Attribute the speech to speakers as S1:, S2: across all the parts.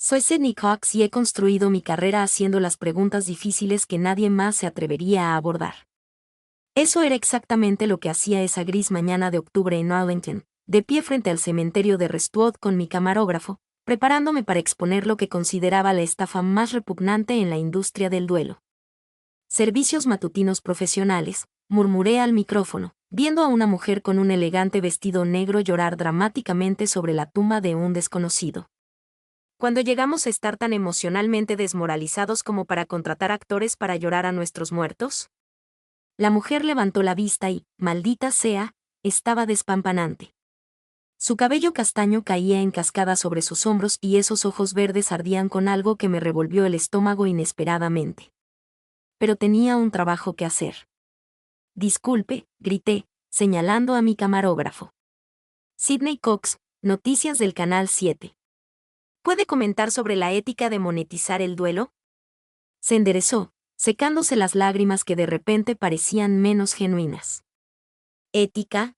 S1: Soy Sydney Cox y he construido mi carrera haciendo las preguntas difíciles que nadie más se atrevería a abordar. Eso era exactamente lo que hacía esa gris mañana de octubre en Arlington, de pie frente al cementerio de Westwood con mi camarógrafo, preparándome para exponer lo que consideraba la estafa más repugnante en la industria del duelo. Servicios matutinos profesionales, murmuré al micrófono, viendo a una mujer con un elegante vestido negro llorar dramáticamente sobre la tumba de un desconocido. Cuando llegamos a estar tan emocionalmente desmoralizados como para contratar actores para llorar a nuestros muertos? La mujer levantó la vista y, maldita sea, estaba despampanante. Su cabello castaño caía en cascada sobre sus hombros y esos ojos verdes ardían con algo que me revolvió el estómago inesperadamente. Pero tenía un trabajo que hacer. Disculpe, grité, señalando a mi camarógrafo. Sydney Cox, Noticias del Canal 7. ¿Puede comentar sobre la ética de monetizar el duelo? Se enderezó, secándose las lágrimas que de repente parecían menos genuinas. ¿Ética?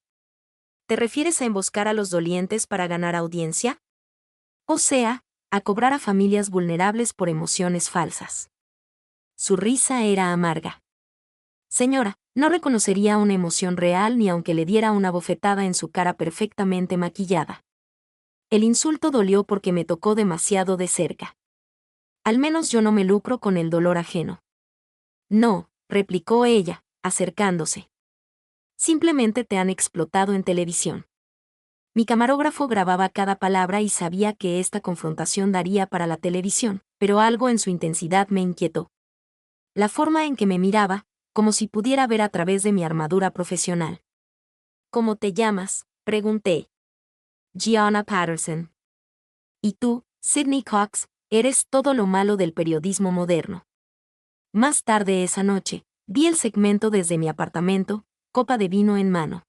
S1: ¿Te refieres a emboscar a los dolientes para ganar audiencia? O sea, a cobrar a familias vulnerables por emociones falsas. Su risa era amarga. Señora, no reconocería una emoción real ni aunque le diera una bofetada en su cara perfectamente maquillada. El insulto dolió porque me tocó demasiado de cerca. Al menos yo no me lucro con el dolor ajeno. No, replicó ella, acercándose. Simplemente te han explotado en televisión. Mi camarógrafo grababa cada palabra y sabía que esta confrontación daría para la televisión, pero algo en su intensidad me inquietó. La forma en que me miraba, como si pudiera ver a través de mi armadura profesional. ¿Cómo te llamas?, pregunté. Gianna Patterson. Y tú, Sydney Cox, eres todo lo malo del periodismo moderno. Más tarde esa noche, vi el segmento desde mi apartamento, copa de vino en mano.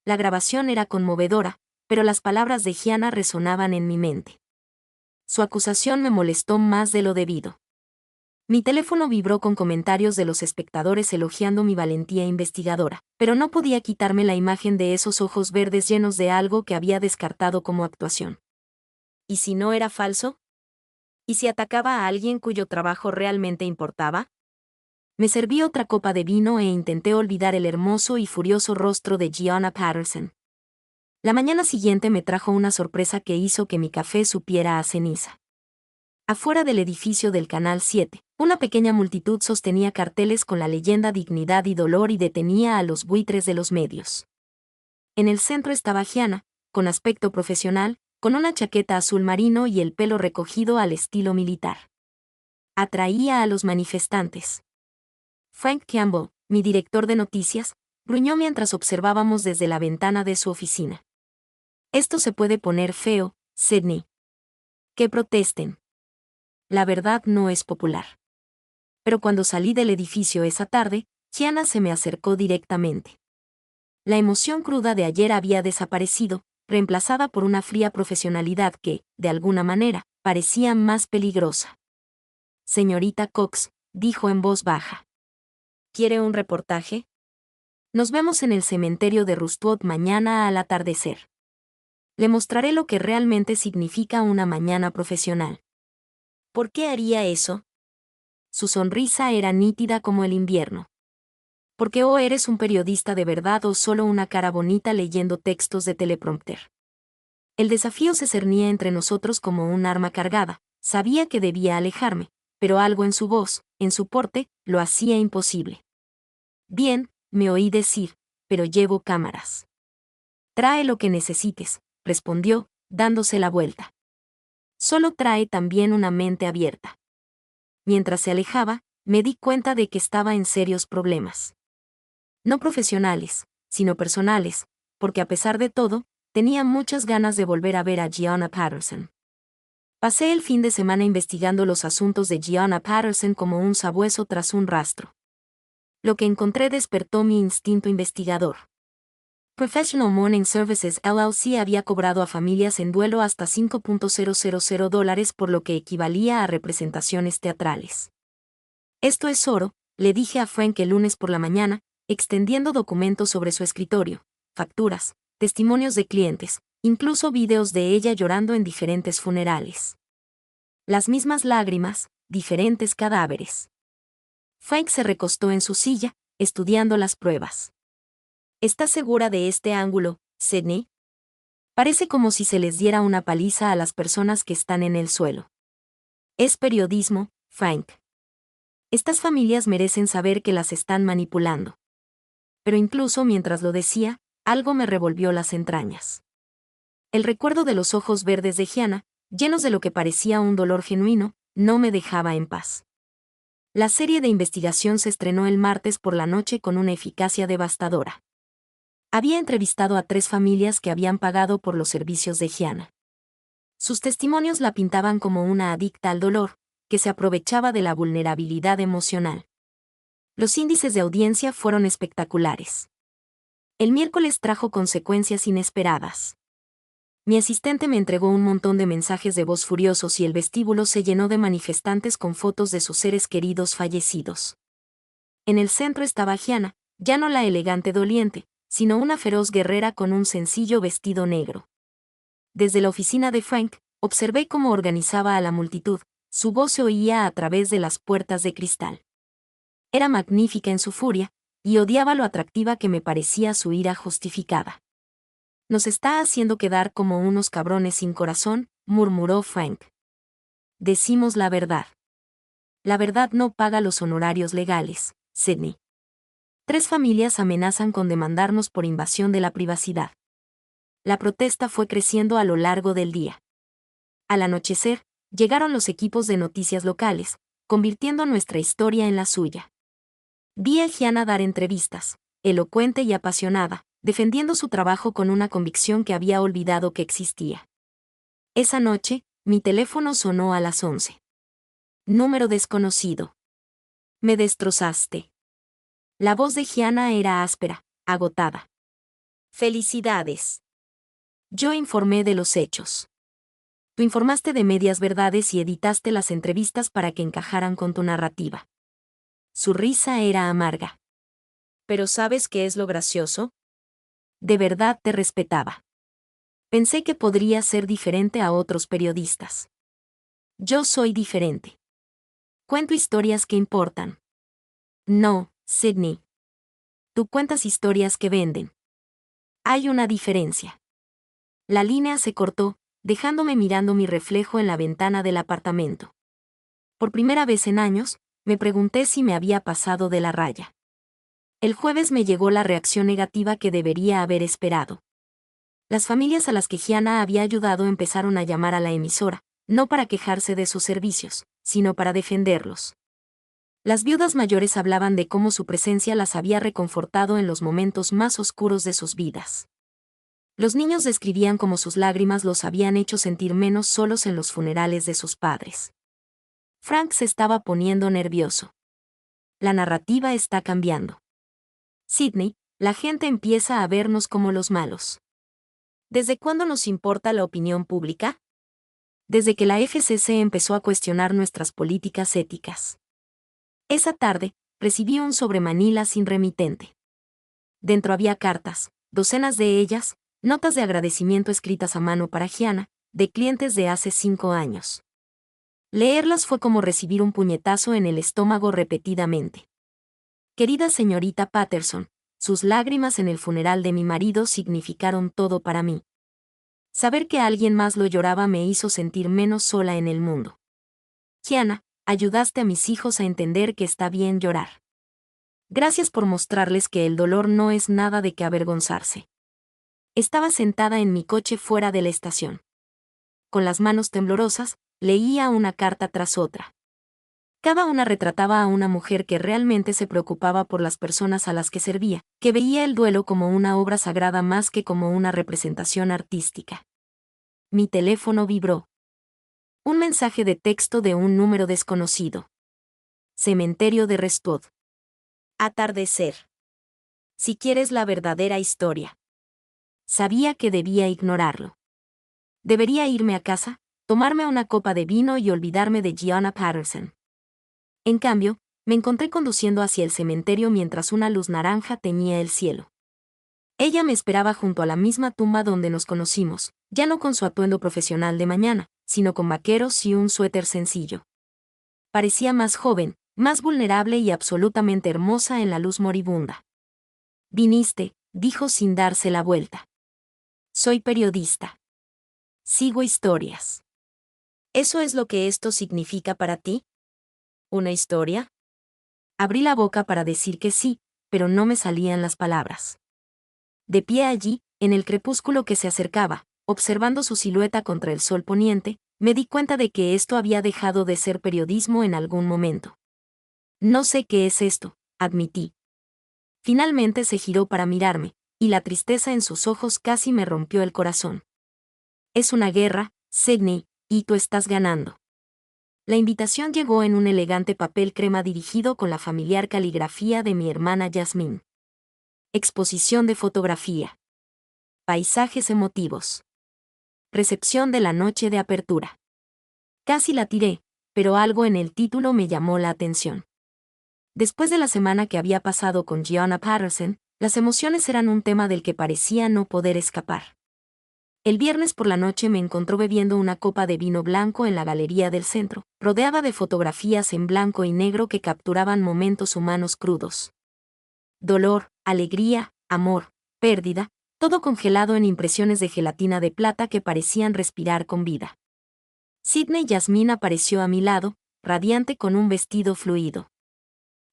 S1: La grabación era conmovedora, pero las palabras de Gianna resonaban en mi mente. Su acusación me molestó más de lo debido. Mi teléfono vibró con comentarios de los espectadores elogiando mi valentía investigadora, pero no podía quitarme la imagen de esos ojos verdes llenos de algo que había descartado como actuación. ¿Y si no era falso? ¿Y si atacaba a alguien cuyo trabajo realmente importaba? Me serví otra copa de vino e intenté olvidar el hermoso y furioso rostro de Gianna Patterson. La mañana siguiente me trajo una sorpresa que hizo que mi café supiera a ceniza. Afuera del edificio del Canal 7, una pequeña multitud sostenía carteles con la leyenda Dignidad y Dolor y detenía a los buitres de los medios. En el centro estaba Gianna, con aspecto profesional, con una chaqueta azul marino y el pelo recogido al estilo militar. Atraía a los manifestantes. Frank Campbell, mi director de noticias, gruñó mientras observábamos desde la ventana de su oficina. Esto se puede poner feo, Sydney. Que protesten. La verdad no es popular. Pero cuando salí del edificio esa tarde, Gianna se me acercó directamente. La emoción cruda de ayer había desaparecido, reemplazada por una fría profesionalidad que, de alguna manera, parecía más peligrosa. Señorita Cox, dijo en voz baja. ¿Quiere un reportaje? Nos vemos en el cementerio de Westwood mañana al atardecer. Le mostraré lo que realmente significa una mañana profesional. ¿Por qué haría eso? Su sonrisa era nítida como el invierno. Porque o eres un periodista de verdad o solo una cara bonita leyendo textos de teleprompter. El desafío se cernía entre nosotros como un arma cargada. Sabía que debía alejarme, pero algo en su voz, en su porte, lo hacía imposible. Bien, me oí decir, pero llevo cámaras. Trae lo que necesites, respondió, dándose la vuelta. Solo trae también una mente abierta. Mientras se alejaba, me di cuenta de que estaba en serios problemas. No profesionales, sino personales, porque a pesar de todo, tenía muchas ganas de volver a ver a Gianna Patterson. Pasé el fin de semana investigando los asuntos de Gianna Patterson como un sabueso tras un rastro. Lo que encontré despertó mi instinto investigador. Professional Mourning Services LLC había cobrado a familias en duelo hasta $5,000 por lo que equivalía a representaciones teatrales. Esto es oro, le dije a Frank el lunes por la mañana, extendiendo documentos sobre su escritorio, facturas, testimonios de clientes, incluso videos de ella llorando en diferentes funerales. Las mismas lágrimas, diferentes cadáveres. Frank se recostó en su silla, estudiando las pruebas. ¿Estás segura de este ángulo, Sidney? Parece como si se les diera una paliza a las personas que están en el suelo. Es periodismo, Frank. Estas familias merecen saber que las están manipulando. Pero incluso mientras lo decía, algo me revolvió las entrañas. El recuerdo de los ojos verdes de Gianna, llenos de lo que parecía un dolor genuino, no me dejaba en paz. La serie de investigación se estrenó el martes por la noche con una eficacia devastadora. Había entrevistado a 3 familias que habían pagado por los servicios de Gianna. Sus testimonios la pintaban como una adicta al dolor, que se aprovechaba de la vulnerabilidad emocional. Los índices de audiencia fueron espectaculares. El miércoles trajo consecuencias inesperadas. Mi asistente me entregó un montón de mensajes de voz furiosos y el vestíbulo se llenó de manifestantes con fotos de sus seres queridos fallecidos. En el centro estaba Gianna, ya no la elegante doliente, sino una feroz guerrera con un sencillo vestido negro. Desde la oficina de Frank, observé cómo organizaba a la multitud, su voz se oía a través de las puertas de cristal. Era magnífica en su furia, y odiaba lo atractiva que me parecía su ira justificada. Nos está haciendo quedar como unos cabrones sin corazón, murmuró Frank. Decimos la verdad. La verdad no paga los honorarios legales, Sidney. 3 familias amenazan con demandarnos por invasión de la privacidad. La protesta fue creciendo a lo largo del día. Al anochecer, llegaron los equipos de noticias locales, convirtiendo nuestra historia en la suya. Vi a Gianna dar entrevistas, elocuente y apasionada, defendiendo su trabajo con una convicción que había olvidado que existía. Esa noche, mi teléfono sonó a las 11. Número desconocido. Me destrozaste. La voz de Gianna era áspera, agotada. Felicidades. Yo informé de los hechos. Tú informaste de medias verdades y editaste las entrevistas para que encajaran con tu narrativa. Su risa era amarga. ¿Pero sabes qué es lo gracioso? De verdad te respetaba. Pensé que podría ser diferente a otros periodistas. Yo soy diferente. Cuento historias que importan. No, Sidney. Tú cuentas historias que venden. Hay una diferencia. La línea se cortó, dejándome mirando mi reflejo en la ventana del apartamento. Por primera vez en años, me pregunté si me había pasado de la raya. El jueves me llegó la reacción negativa que debería haber esperado. Las familias a las que Gianna había ayudado empezaron a llamar a la emisora, no para quejarse de sus servicios, sino para defenderlos. Las viudas mayores hablaban de cómo su presencia las había reconfortado en los momentos más oscuros de sus vidas. Los niños describían cómo sus lágrimas los habían hecho sentir menos solos en los funerales de sus padres. Frank se estaba poniendo nervioso. La narrativa está cambiando. Sidney, la gente empieza a vernos como los malos. ¿Desde cuándo nos importa la opinión pública? Desde que la FCC empezó a cuestionar nuestras políticas éticas. Esa tarde, recibí un sobre Manila sin remitente. Dentro había cartas, docenas de ellas, notas de agradecimiento escritas a mano para Gianna, de clientes de hace 5 años. Leerlas fue como recibir un puñetazo en el estómago repetidamente. Querida señorita Patterson, sus lágrimas en el funeral de mi marido significaron todo para mí. Saber que alguien más lo lloraba me hizo sentir menos sola en el mundo. Gianna, ayudaste a mis hijos a entender que está bien llorar. Gracias por mostrarles que el dolor no es nada de que avergonzarse. Estaba sentada en mi coche fuera de la estación. Con las manos temblorosas, leía una carta tras otra. Cada una retrataba a una mujer que realmente se preocupaba por las personas a las que servía, que veía el duelo como una obra sagrada más que como una representación artística. Mi teléfono vibró. Un mensaje de texto de un número desconocido. Cementerio de Restwood. Atardecer. Si quieres la verdadera historia. Sabía que debía ignorarlo. Debería irme a casa, tomarme una copa de vino y olvidarme de Gianna Patterson. En cambio, me encontré conduciendo hacia el cementerio mientras una luz naranja teñía el cielo. Ella me esperaba junto a la misma tumba donde nos conocimos, ya no con su atuendo profesional de mañana, sino con vaqueros y un suéter sencillo. Parecía más joven, más vulnerable y absolutamente hermosa en la luz moribunda. «Viniste», dijo sin darse la vuelta. «Soy periodista. Sigo historias». «¿Eso es lo que esto significa para ti? ¿Una historia?» Abrí la boca para decir que sí, pero no me salían las palabras. De pie allí, en el crepúsculo que se acercaba, observando su silueta contra el sol poniente, me di cuenta de que esto había dejado de ser periodismo en algún momento. «No sé qué es esto», admití. Finalmente se giró para mirarme, y la tristeza en sus ojos casi me rompió el corazón. «Es una guerra, Sidney, y tú estás ganando». La invitación llegó en un elegante papel crema dirigido con la familiar caligrafía de mi hermana Yasmín. Exposición de fotografía. Paisajes emotivos. Recepción de la noche de apertura. Casi la tiré, pero algo en el título me llamó la atención. Después de la semana que había pasado con Gianna Patterson, las emociones eran un tema del que parecía no poder escapar. El viernes por la noche me encontró bebiendo una copa de vino blanco en la galería del centro, rodeada de fotografías en blanco y negro que capturaban momentos humanos crudos. Dolor, alegría, amor, pérdida, todo congelado en impresiones de gelatina de plata que parecían respirar con vida. Sidney Yasmín apareció a mi lado, radiante con un vestido fluido.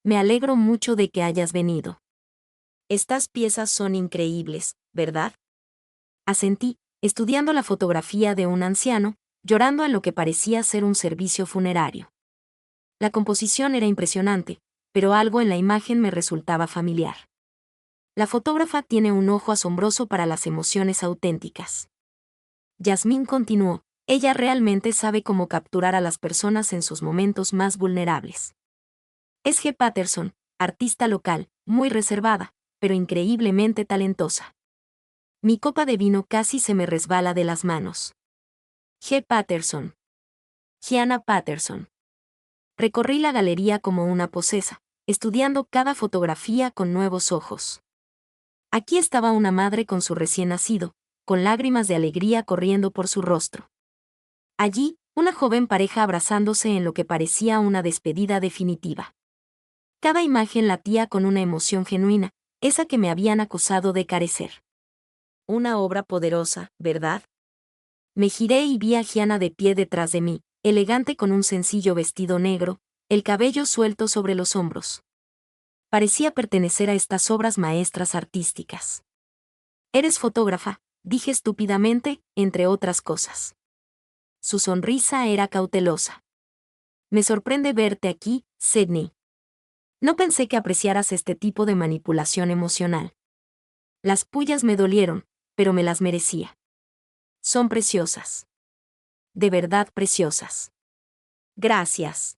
S1: «Me alegro mucho de que hayas venido. Estas piezas son increíbles, ¿verdad?». Asentí, estudiando la fotografía de un anciano, llorando en lo que parecía ser un servicio funerario. La composición era impresionante, pero algo en la imagen me resultaba familiar. La fotógrafa tiene un ojo asombroso para las emociones auténticas. Yasmín continuó, ella realmente sabe cómo capturar a las personas en sus momentos más vulnerables. Es G. Patterson, artista local, muy reservada, pero increíblemente talentosa. Mi copa de vino casi se me resbala de las manos. G. Patterson. Gianna Patterson. Recorrí la galería como una posesa, estudiando cada fotografía con nuevos ojos. Aquí estaba una madre con su recién nacido, con lágrimas de alegría corriendo por su rostro. Allí, una joven pareja abrazándose en lo que parecía una despedida definitiva. Cada imagen latía con una emoción genuina, esa que me habían acusado de carecer. Una obra poderosa, ¿verdad? Me giré y vi a Gianna de pie detrás de mí, elegante con un sencillo vestido negro, el cabello suelto sobre los hombros. Parecía pertenecer a estas obras maestras artísticas. «Eres fotógrafa», dije estúpidamente, entre otras cosas. Su sonrisa era cautelosa. «Me sorprende verte aquí, Sidney. No pensé que apreciaras este tipo de manipulación emocional». Las pullas me dolieron, pero me las merecía. «Son preciosas. De verdad preciosas». «Gracias».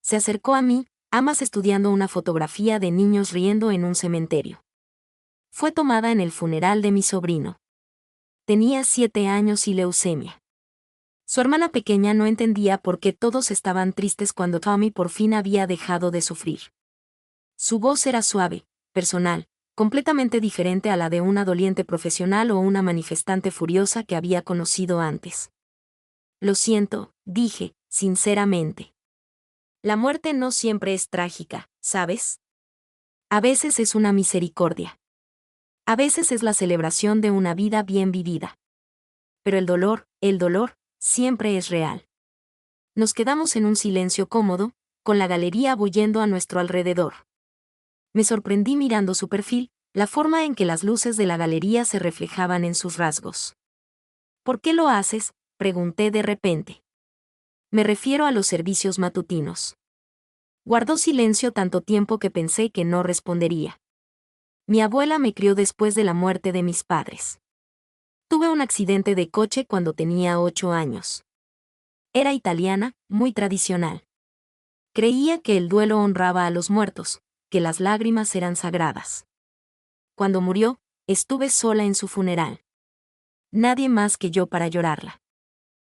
S1: Se acercó a mí, ambas estudiando una fotografía de niños riendo en un cementerio. Fue tomada en el funeral de mi sobrino. Tenía 7 años y leucemia. Su hermana pequeña no entendía por qué todos estaban tristes cuando Tommy por fin había dejado de sufrir. Su voz era suave, personal, completamente diferente a la de una doliente profesional o una manifestante furiosa que había conocido antes. «Lo siento», dije, sinceramente. «La muerte no siempre es trágica, ¿sabes? A veces es una misericordia. A veces es la celebración de una vida bien vivida. Pero el dolor, siempre es real». Nos quedamos en un silencio cómodo, con la galería bullendo a nuestro alrededor. Me sorprendí mirando su perfil, la forma en que las luces de la galería se reflejaban en sus rasgos. «¿Por qué lo haces?», pregunté de repente. «Me refiero a los servicios matutinos». Guardó silencio tanto tiempo que pensé que no respondería. «Mi abuela me crió después de la muerte de mis padres. Tuve un accidente de coche cuando tenía 8 años. Era italiana, muy tradicional. Creía que el duelo honraba a los muertos, que las lágrimas eran sagradas. Cuando murió, estuve sola en su funeral. Nadie más que yo para llorarla.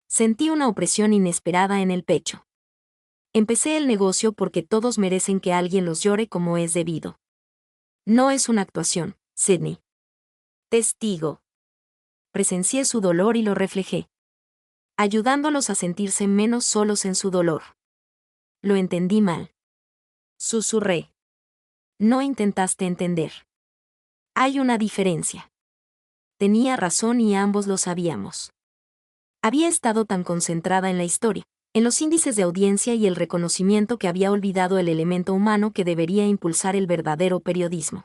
S1: Sentí una opresión inesperada en el pecho. Empecé el negocio porque todos merecen que alguien los llore como es debido. No es una actuación, Sidney. Testigo. Presencié su dolor y lo reflejé. ayudándolos a sentirse menos solos en su dolor. Lo entendí mal. Susurré. No intentaste entender. Hay una diferencia. Tenía razón y ambos lo sabíamos. Había estado tan concentrada en la historia, en los índices de audiencia y el reconocimiento que había olvidado el elemento humano que debería impulsar el verdadero periodismo.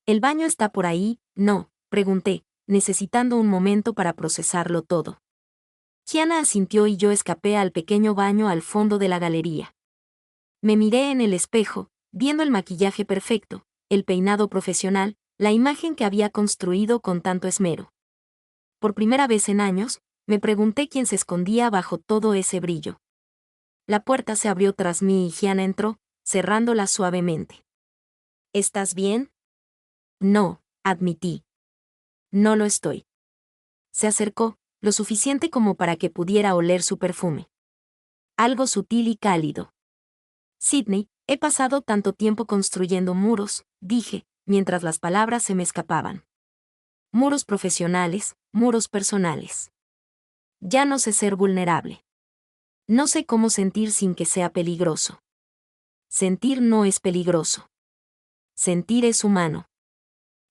S1: ¿El baño está por ahí? No, pregunté, necesitando un momento para procesarlo todo. Gianna asintió y yo escapé al pequeño baño al fondo de la galería. Me miré en el espejo, viendo el maquillaje perfecto, el peinado profesional, la imagen que había construido con tanto esmero. Por primera vez en años, me pregunté quién se escondía bajo todo ese brillo. La puerta se abrió tras mí y Gianna entró, cerrándola suavemente. ¿Estás bien? No, admití. No lo estoy. Se acercó, lo suficiente como para que pudiera oler su perfume. Algo sutil y cálido. Sydney, he pasado tanto tiempo construyendo muros, dije, mientras las palabras se me escapaban. Muros profesionales, muros personales. Ya no sé ser vulnerable. No sé cómo sentir sin que sea peligroso. Sentir no es peligroso. Sentir es humano.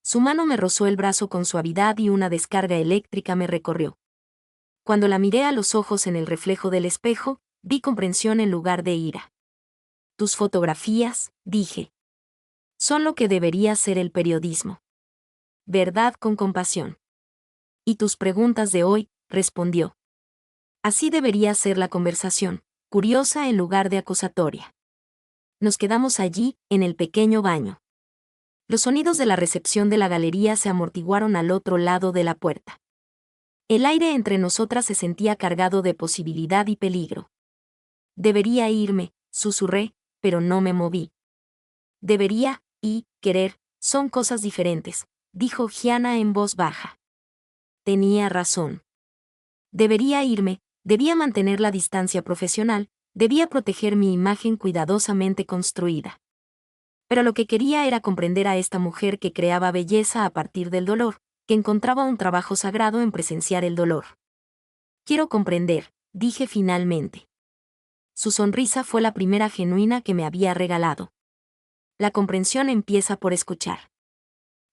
S1: Su mano me rozó el brazo con suavidad y una descarga eléctrica me recorrió. Cuando la miré a los ojos en el reflejo del espejo, vi comprensión en lugar de ira. Tus fotografías, dije. Son lo que debería ser el periodismo. Verdad con compasión. Y tus preguntas de hoy, respondió. Así debería ser la conversación, curiosa en lugar de acusatoria. Nos quedamos allí, en el pequeño baño. Los sonidos de la recepción de la galería se amortiguaron al otro lado de la puerta. El aire entre nosotras se sentía cargado de posibilidad y peligro. Debería irme, susurré, pero no me moví. Debería, y querer, son cosas diferentes, dijo Gianna en voz baja. Tenía razón. Debería irme, debía mantener la distancia profesional, debía proteger mi imagen cuidadosamente construida. Pero lo que quería era comprender a esta mujer que creaba belleza a partir del dolor, que encontraba un trabajo sagrado en presenciar el dolor. Quiero comprender, dije finalmente. Su sonrisa fue la primera genuina que me había regalado. La comprensión empieza por escuchar.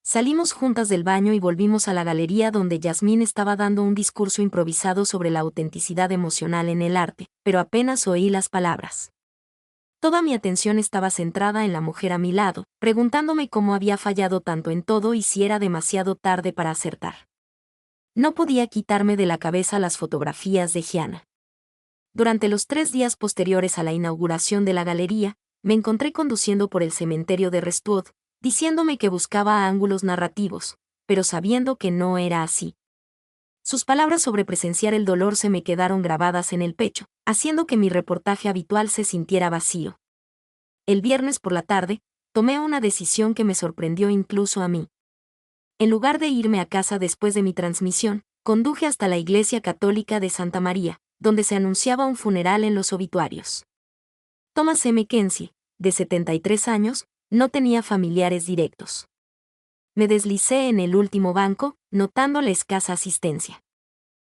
S1: Salimos juntas del baño y volvimos a la galería donde Yasmín estaba dando un discurso improvisado sobre la autenticidad emocional en el arte, pero apenas oí las palabras. Toda mi atención estaba centrada en la mujer a mi lado, preguntándome cómo había fallado tanto en todo y si era demasiado tarde para acertar. No podía quitarme de la cabeza las fotografías de Gianna. Durante los 3 días posteriores a la inauguración de la galería, me encontré conduciendo por el cementerio de Restwood, diciéndome que buscaba ángulos narrativos, pero sabiendo que no era así. Sus palabras sobre presenciar el dolor se me quedaron grabadas en el pecho, haciendo que mi reportaje habitual se sintiera vacío. El viernes por la tarde, tomé una decisión que me sorprendió incluso a mí. En lugar de irme a casa después de mi transmisión, conduje hasta la iglesia católica de Santa María, donde se anunciaba un funeral en los obituarios. Thomas M. Kenzie, de 73 años, no tenía familiares directos. Me deslicé en el último banco, notando la escasa asistencia.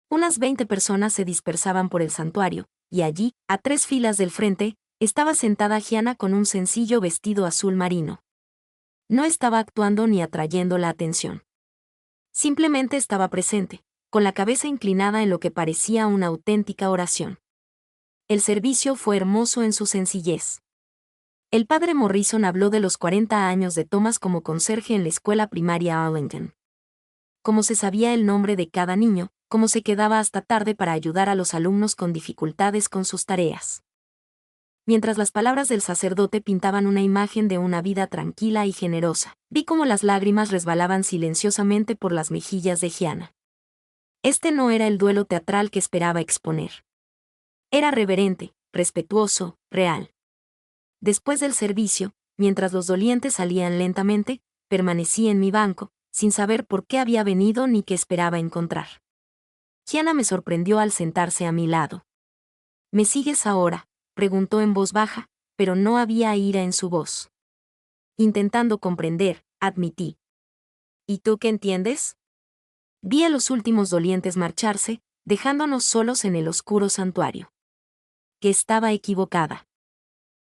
S1: Unas 20 personas se dispersaban por el santuario, y allí, a 3 filas del frente, estaba sentada Gianna con un sencillo vestido azul marino. No estaba actuando ni atrayendo la atención. Simplemente estaba presente, con la cabeza inclinada en lo que parecía una auténtica oración. El servicio fue hermoso en su sencillez. El padre Morrison habló de los 40 años de Thomas como conserje en la escuela primaria Arlington. Cómo se sabía el nombre de cada niño, cómo se quedaba hasta tarde para ayudar a los alumnos con dificultades con sus tareas. Mientras las palabras del sacerdote pintaban una imagen de una vida tranquila y generosa, vi cómo las lágrimas resbalaban silenciosamente por las mejillas de Gianna. Este no era el duelo teatral que esperaba exponer. Era reverente, respetuoso, real. Después del servicio, mientras los dolientes salían lentamente, permanecí en mi banco, sin saber por qué había venido ni qué esperaba encontrar. Gianna me sorprendió al sentarse a mi lado. ¿Me sigues ahora?, preguntó en voz baja, pero no había ira en su voz. Intentando comprender, admití. ¿Y tú qué entiendes? Vi a los últimos dolientes marcharse, dejándonos solos en el oscuro santuario. Que estaba equivocada.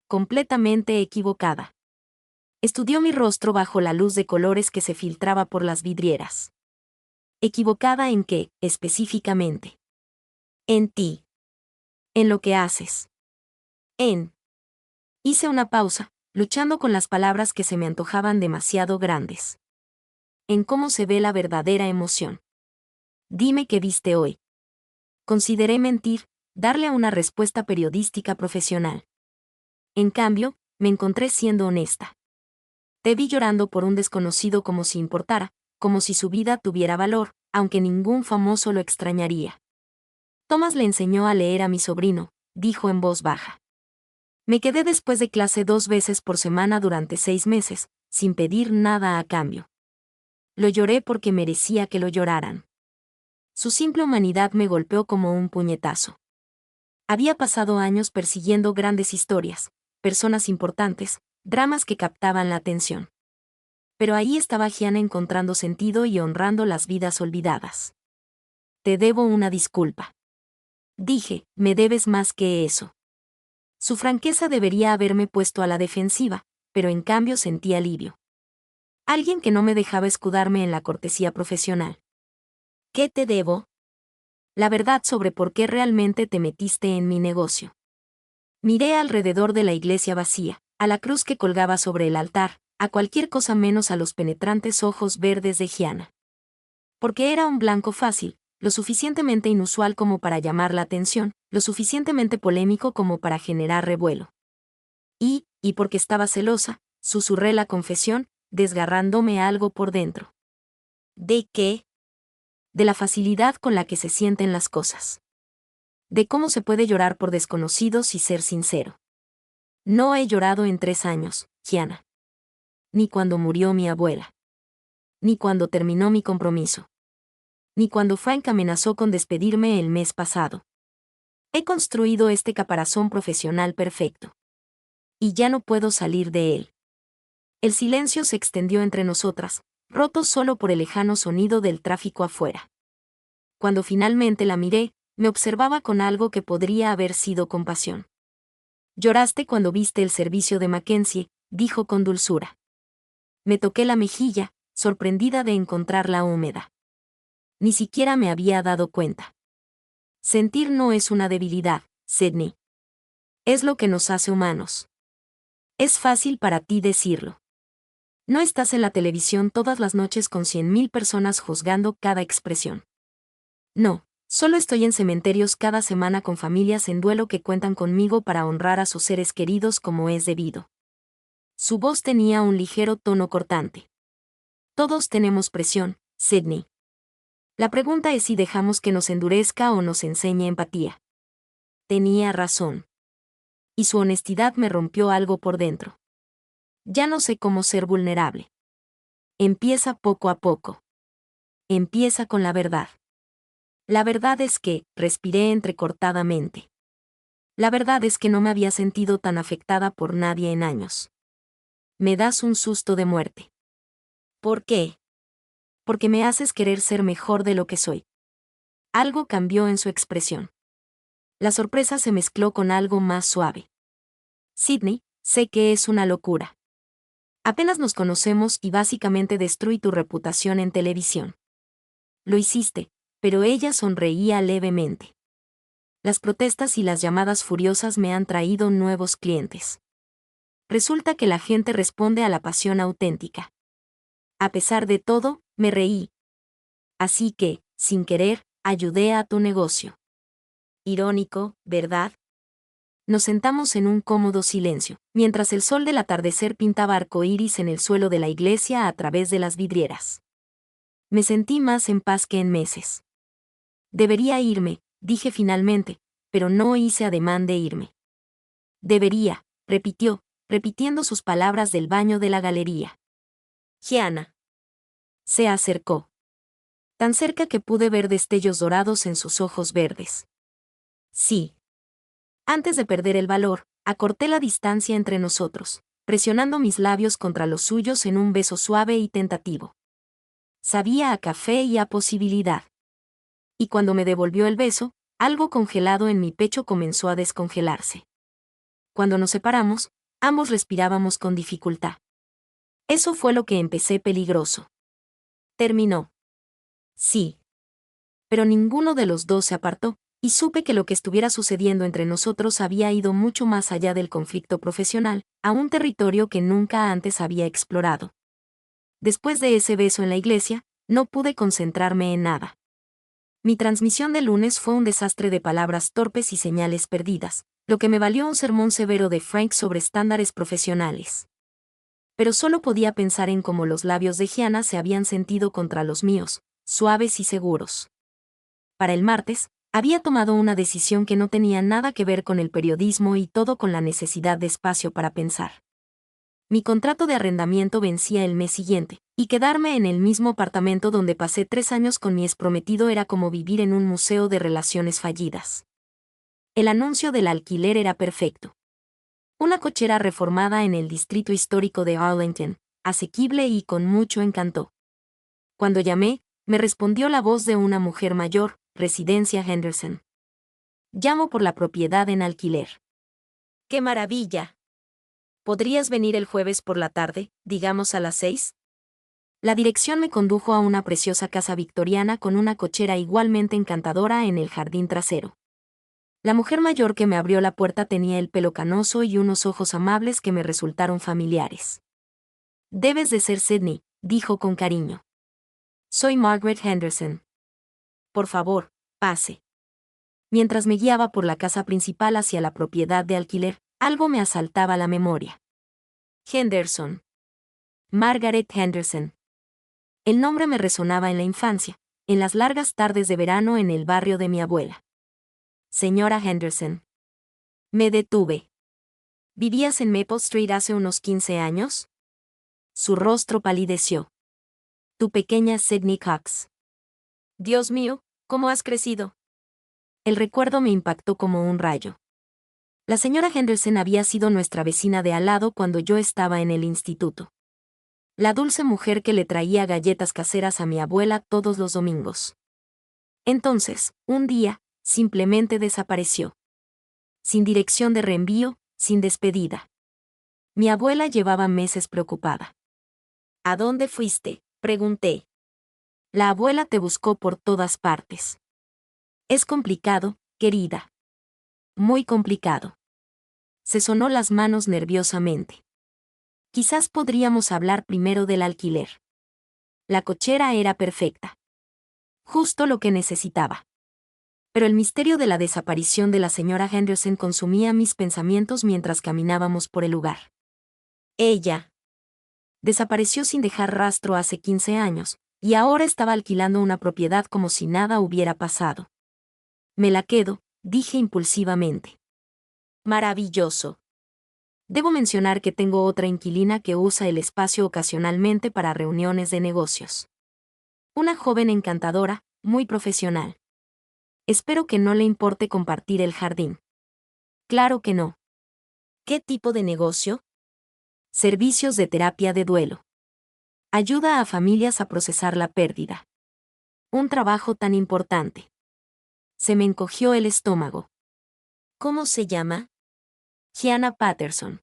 S1: Completamente equivocada. Estudió mi rostro bajo la luz de colores que se filtraba por las vidrieras. ¿Equivocada en qué, específicamente? En ti. En lo que haces. Hice una pausa, luchando con las palabras que se me antojaban demasiado grandes. En cómo se ve la verdadera emoción. Dime qué viste hoy. Consideré mentir, darle una respuesta periodística profesional. En cambio, me encontré siendo honesta. Te vi llorando por un desconocido como si importara, como si su vida tuviera valor, aunque ningún famoso lo extrañaría. Thomas le enseñó a leer a mi sobrino, dijo en voz baja. Me quedé después de clase 2 veces por semana durante 6 meses, sin pedir nada a cambio. Lo lloré porque merecía que lo lloraran. Su simple humanidad me golpeó como un puñetazo. Había pasado años persiguiendo grandes historias, personas importantes, dramas que captaban la atención. Pero ahí estaba Gianna encontrando sentido y honrando las vidas olvidadas. Te debo una disculpa. Dije, me debes más que eso. Su franqueza debería haberme puesto a la defensiva, pero en cambio sentí alivio. Alguien que no me dejaba escudarme en la cortesía profesional. ¿Qué te debo? La verdad sobre por qué realmente te metiste en mi negocio. Miré alrededor de la iglesia vacía, a la cruz que colgaba sobre el altar, a cualquier cosa menos a los penetrantes ojos verdes de Gianna. Porque era un blanco fácil, lo suficientemente inusual como para llamar la atención, lo suficientemente polémico como para generar revuelo. Y porque estaba celosa, susurré la confesión, desgarrándome algo por dentro. ¿De qué? De la facilidad con la que se sienten las cosas. De cómo se puede llorar por desconocidos y ser sincero. No he llorado en 3 años, Gianna. Ni cuando murió mi abuela. Ni cuando terminó mi compromiso. Ni cuando Frank amenazó con despedirme el mes pasado. He construido este caparazón profesional perfecto. Y ya no puedo salir de él. El silencio se extendió entre nosotras, roto solo por el lejano sonido del tráfico afuera. Cuando finalmente la miré, me observaba con algo que podría haber sido compasión. Lloraste cuando viste el servicio de Mackenzie, dijo con dulzura. Me toqué la mejilla, sorprendida de encontrarla húmeda. Ni siquiera me había dado cuenta. Sentir no es una debilidad, Sydney. Es lo que nos hace humanos. Es fácil para ti decirlo. No estás en la televisión todas las noches con 100.000 personas juzgando cada expresión. No, solo estoy en cementerios cada semana con familias en duelo que cuentan conmigo para honrar a sus seres queridos como es debido. Su voz tenía un ligero tono cortante. Todos tenemos presión, Sydney. La pregunta es si dejamos que nos endurezca o nos enseñe empatía. Tenía razón. Y su honestidad me rompió algo por dentro. Ya no sé cómo ser vulnerable. Empieza poco a poco. Empieza con la verdad. La verdad es que, respiré entrecortadamente. La verdad es que no me había sentido tan afectada por nadie en años. Me das un susto de muerte. ¿Por qué? Porque me haces querer ser mejor de lo que soy. Algo cambió en su expresión. La sorpresa se mezcló con algo más suave. Sydney, sé que es una locura. Apenas nos conocemos y básicamente destruí tu reputación en televisión. Lo hiciste, pero ella sonreía levemente. Las protestas y las llamadas furiosas me han traído nuevos clientes. Resulta que la gente responde a la pasión auténtica. A pesar de todo, me reí. Así que, sin querer, ayudé a tu negocio. Irónico, ¿verdad? Nos sentamos en un cómodo silencio, mientras el sol del atardecer pintaba arcoíris en el suelo de la iglesia a través de las vidrieras. Me sentí más en paz que en meses. Debería irme, dije finalmente, pero no hice ademán de irme. Debería, repitió, repitiendo sus palabras del baño de la galería. Gianna. Se acercó. Tan cerca que pude ver destellos dorados en sus ojos verdes. Sí. Antes de perder el valor, acorté la distancia entre nosotros, presionando mis labios contra los suyos en un beso suave y tentativo. Sabía a café y a posibilidad. Y cuando me devolvió el beso, algo congelado en mi pecho comenzó a descongelarse. Cuando nos separamos, ambos respirábamos con dificultad. Eso fue lo que empecé peligroso. Terminó. Sí. Pero ninguno de los dos se apartó, y supe que lo que estuviera sucediendo entre nosotros había ido mucho más allá del conflicto profesional, a un territorio que nunca antes había explorado. Después de ese beso en la iglesia, no pude concentrarme en nada. Mi transmisión de lunes fue un desastre de palabras torpes y señales perdidas, lo que me valió un sermón severo de Frank sobre estándares profesionales. Pero solo podía pensar en cómo los labios de Gianna se habían sentido contra los míos, suaves y seguros. Para el martes, había tomado una decisión que no tenía nada que ver con el periodismo y todo con la necesidad de espacio para pensar. Mi contrato de arrendamiento vencía el mes siguiente, y quedarme en el mismo apartamento donde pasé 3 años con mi exprometido era como vivir en un museo de relaciones fallidas. El anuncio del alquiler era perfecto. Una cochera reformada en el distrito histórico de Arlington, asequible y con mucho encanto. Cuando llamé, me respondió la voz de una mujer mayor, Residencia Henderson. Llamo por la propiedad en alquiler. ¡Qué maravilla! ¿Podrías venir el jueves por la tarde, digamos a las 6? La dirección me condujo a una preciosa casa victoriana con una cochera igualmente encantadora en el jardín trasero. La mujer mayor que me abrió la puerta tenía el pelo canoso y unos ojos amables que me resultaron familiares. Debes de ser Sidney, dijo con cariño. Soy Margaret Henderson. Por favor, pase. Mientras me guiaba por la casa principal hacia la propiedad de alquiler, algo me asaltaba la memoria. Henderson. Margaret Henderson. El nombre me resonaba en la infancia, en las largas tardes de verano en el barrio de mi abuela. Señora Henderson. Me detuve. ¿Vivías en Maple Street hace unos 15 años? Su rostro palideció. Tu pequeña Sidney Cox. Dios mío, ¿cómo has crecido? El recuerdo me impactó como un rayo. La señora Henderson había sido nuestra vecina de al lado cuando yo estaba en el instituto. La dulce mujer que le traía galletas caseras a mi abuela todos los domingos. Entonces, un día, simplemente desapareció. Sin dirección de reenvío, sin despedida. Mi abuela llevaba meses preocupada. ¿A dónde fuiste?, pregunté. La abuela te buscó por todas partes. Es complicado, querida. Muy complicado. Se sonó las manos nerviosamente. Quizás podríamos hablar primero del alquiler. La cochera era perfecta. Justo lo que necesitaba. Pero el misterio de la desaparición de la señora Henderson consumía mis pensamientos mientras caminábamos por el lugar. Ella desapareció sin dejar rastro hace 15 años, y ahora estaba alquilando una propiedad como si nada hubiera pasado. Me la quedo, dije impulsivamente. Maravilloso. Debo mencionar que tengo otra inquilina que usa el espacio ocasionalmente para reuniones de negocios. Una joven encantadora, muy profesional. Espero que no le importe compartir el jardín. Claro que no. ¿Qué tipo de negocio? Servicios de terapia de duelo. Ayuda a familias a procesar la pérdida. Un trabajo tan importante. Se me encogió el estómago. ¿Cómo se llama? Gianna Patterson.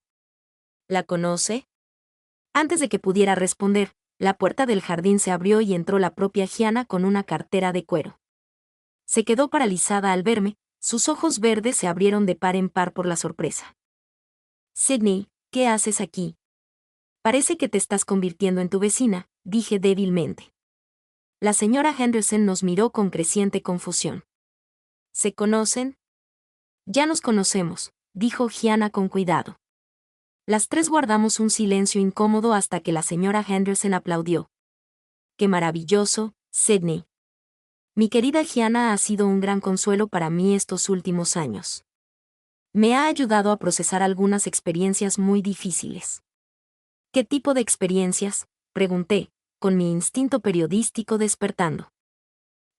S1: ¿La conoce? Antes de que pudiera responder, la puerta del jardín se abrió y entró la propia Gianna con una cartera de cuero. Se quedó paralizada al verme, sus ojos verdes se abrieron de par en par por la sorpresa. Sidney, ¿qué haces aquí? Parece que te estás convirtiendo en tu vecina, dije débilmente. La señora Henderson nos miró con creciente confusión. ¿Se conocen? Ya nos conocemos, dijo Gianna con cuidado. Las tres guardamos un silencio incómodo hasta que la señora Henderson aplaudió. ¡Qué maravilloso, Sidney! Mi querida Gianna ha sido un gran consuelo para mí estos últimos años. Me ha ayudado a procesar algunas experiencias muy difíciles. ¿Qué tipo de experiencias?, pregunté, con mi instinto periodístico despertando.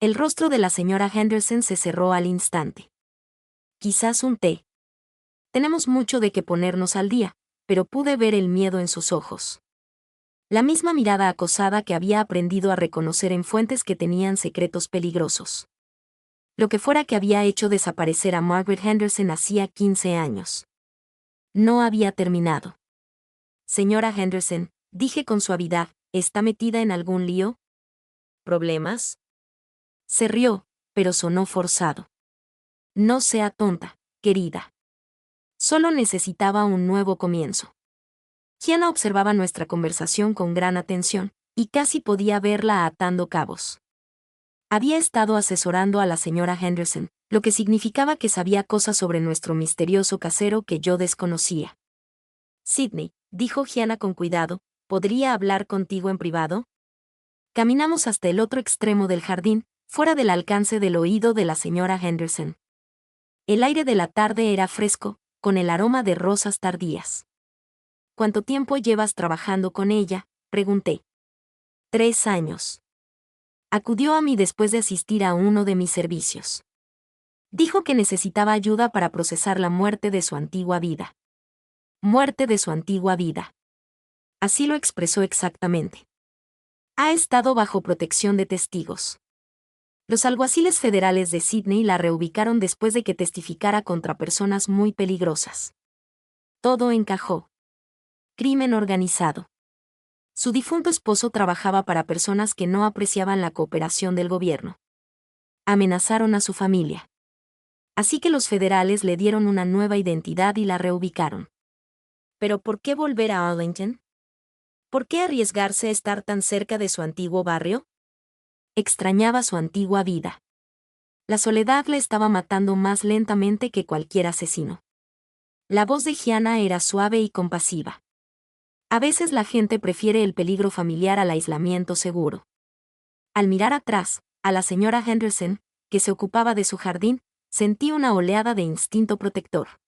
S1: El rostro de la señora Henderson se cerró al instante. Quizás un té. Tenemos mucho de qué ponernos al día, pero pude ver el miedo en sus ojos. La misma mirada acosada que había aprendido a reconocer en fuentes que tenían secretos peligrosos. Lo que fuera que había hecho desaparecer a Margaret Henderson hacía 15 años. No había terminado. Señora Henderson, dije con suavidad, ¿está metida en algún lío? ¿Problemas? Se rió, pero sonó forzado. No sea tonta, querida. Solo necesitaba un nuevo comienzo. Gianna observaba nuestra conversación con gran atención, y casi podía verla atando cabos. Había estado asesorando a la señora Henderson, lo que significaba que sabía cosas sobre nuestro misterioso casero que yo desconocía. Sidney, dijo Gianna con cuidado, ¿podría hablar contigo en privado? Caminamos hasta el otro extremo del jardín, fuera del alcance del oído de la señora Henderson. El aire de la tarde era fresco, con el aroma de rosas tardías. ¿Cuánto tiempo llevas trabajando con ella?, pregunté. 3 años. Acudió a mí después de asistir a uno de mis servicios. Dijo que necesitaba ayuda para procesar la muerte de su antigua vida. Muerte de su antigua vida. Así lo expresó exactamente. Ha estado bajo protección de testigos. Los alguaciles federales de Sydney la reubicaron después de que testificara contra personas muy peligrosas. Todo encajó. Crimen organizado. Su difunto esposo trabajaba para personas que no apreciaban la cooperación del gobierno. Amenazaron a su familia. Así que los federales le dieron una nueva identidad y la reubicaron. ¿Pero por qué volver a Arlington? ¿Por qué arriesgarse a estar tan cerca de su antiguo barrio? Extrañaba su antigua vida. La soledad le estaba matando más lentamente que cualquier asesino. La voz de Gianna era suave y compasiva. A veces la gente prefiere el peligro familiar al aislamiento seguro. Al mirar atrás, a la señora Henderson, que se ocupaba de su jardín, sentí una oleada de instinto protector.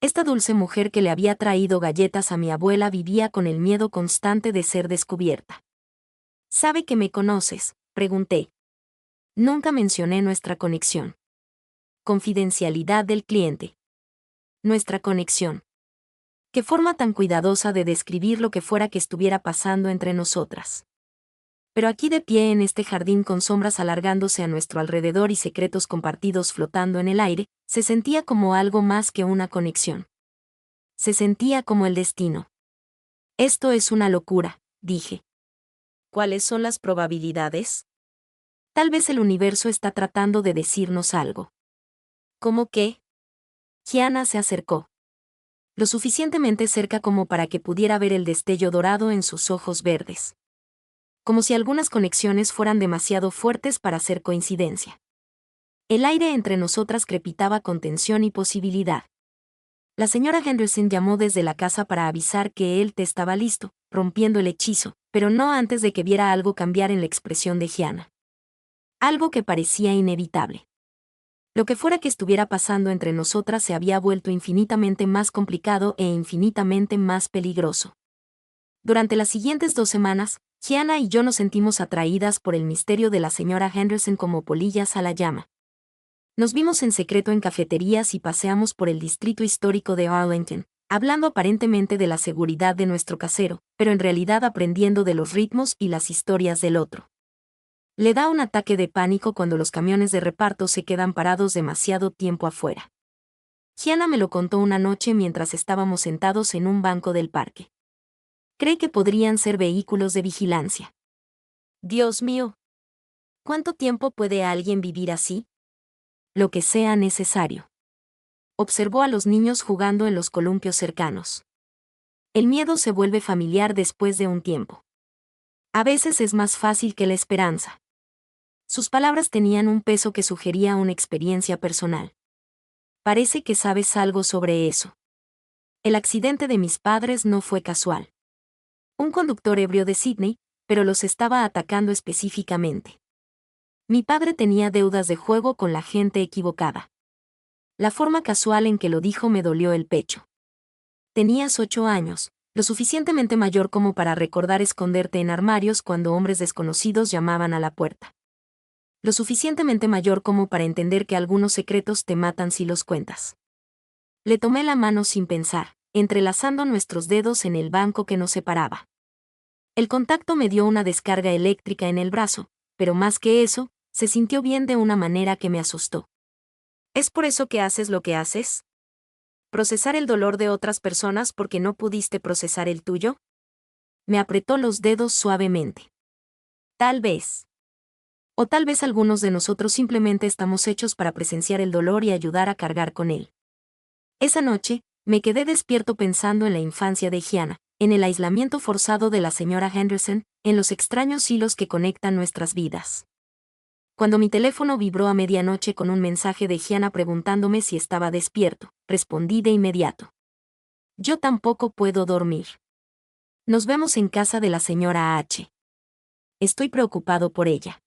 S1: Esta dulce mujer que le había traído galletas a mi abuela vivía con el miedo constante de ser descubierta. ¿Sabe que me conoces?, pregunté. Nunca mencioné nuestra conexión. Confidencialidad del cliente. Nuestra conexión. Qué forma tan cuidadosa de describir lo que fuera que estuviera pasando entre nosotras. Pero aquí de pie en este jardín con sombras alargándose a nuestro alrededor y secretos compartidos flotando en el aire, se sentía como algo más que una conexión. Se sentía como el destino. Esto es una locura, dije. ¿Cuáles son las probabilidades? Tal vez el universo está tratando de decirnos algo. ¿Cómo qué? Gianna se acercó. Lo suficientemente cerca como para que pudiera ver el destello dorado en sus ojos verdes. Como si algunas conexiones fueran demasiado fuertes para ser coincidencia. El aire entre nosotras crepitaba con tensión y posibilidad. La señora Henderson llamó desde la casa para avisar que el té estaba listo, rompiendo el hechizo, pero no antes de que viera algo cambiar en la expresión de Gianna. Algo que parecía inevitable. Lo que fuera que estuviera pasando entre nosotras se había vuelto infinitamente más complicado e infinitamente más peligroso. Durante las siguientes 2 semanas, Gianna y yo nos sentimos atraídas por el misterio de la señora Henderson como polillas a la llama. Nos vimos en secreto en cafeterías y paseamos por el distrito histórico de Arlington, hablando aparentemente de la seguridad de nuestro casero, pero en realidad aprendiendo de los ritmos y las historias del otro. Le da un ataque de pánico cuando los camiones de reparto se quedan parados demasiado tiempo afuera. Gianna me lo contó una noche mientras estábamos sentados en un banco del parque. Cree que podrían ser vehículos de vigilancia. Dios mío. ¿Cuánto tiempo puede alguien vivir así? Lo que sea necesario. Observó a los niños jugando en los columpios cercanos. El miedo se vuelve familiar después de un tiempo. A veces es más fácil que la esperanza. Sus palabras tenían un peso que sugería una experiencia personal. Parece que sabes algo sobre eso. El accidente de mis padres no fue casual. Un conductor ebrio de Sydney, pero los estaba atacando específicamente. Mi padre tenía deudas de juego con la gente equivocada. La forma casual en que lo dijo me dolió el pecho. Tenías 8 años, lo suficientemente mayor como para recordar esconderte en armarios cuando hombres desconocidos llamaban a la puerta. Lo suficientemente mayor como para entender que algunos secretos te matan si los cuentas. Le tomé la mano sin pensar, entrelazando nuestros dedos en el banco que nos separaba. El contacto me dio una descarga eléctrica en el brazo, pero más que eso, se sintió bien de una manera que me asustó. ¿Es por eso que haces lo que haces? ¿Procesar el dolor de otras personas porque no pudiste procesar el tuyo? Me apretó los dedos suavemente. Tal vez. O tal vez algunos de nosotros simplemente estamos hechos para presenciar el dolor y ayudar a cargar con él. Esa noche, me quedé despierto pensando en la infancia de Gianna, en el aislamiento forzado de la señora Henderson, en los extraños hilos que conectan nuestras vidas. Cuando mi teléfono vibró a medianoche con un mensaje de Gianna preguntándome si estaba despierto, respondí de inmediato. Yo tampoco puedo dormir. Nos vemos en casa de la señora H. Estoy preocupado por ella.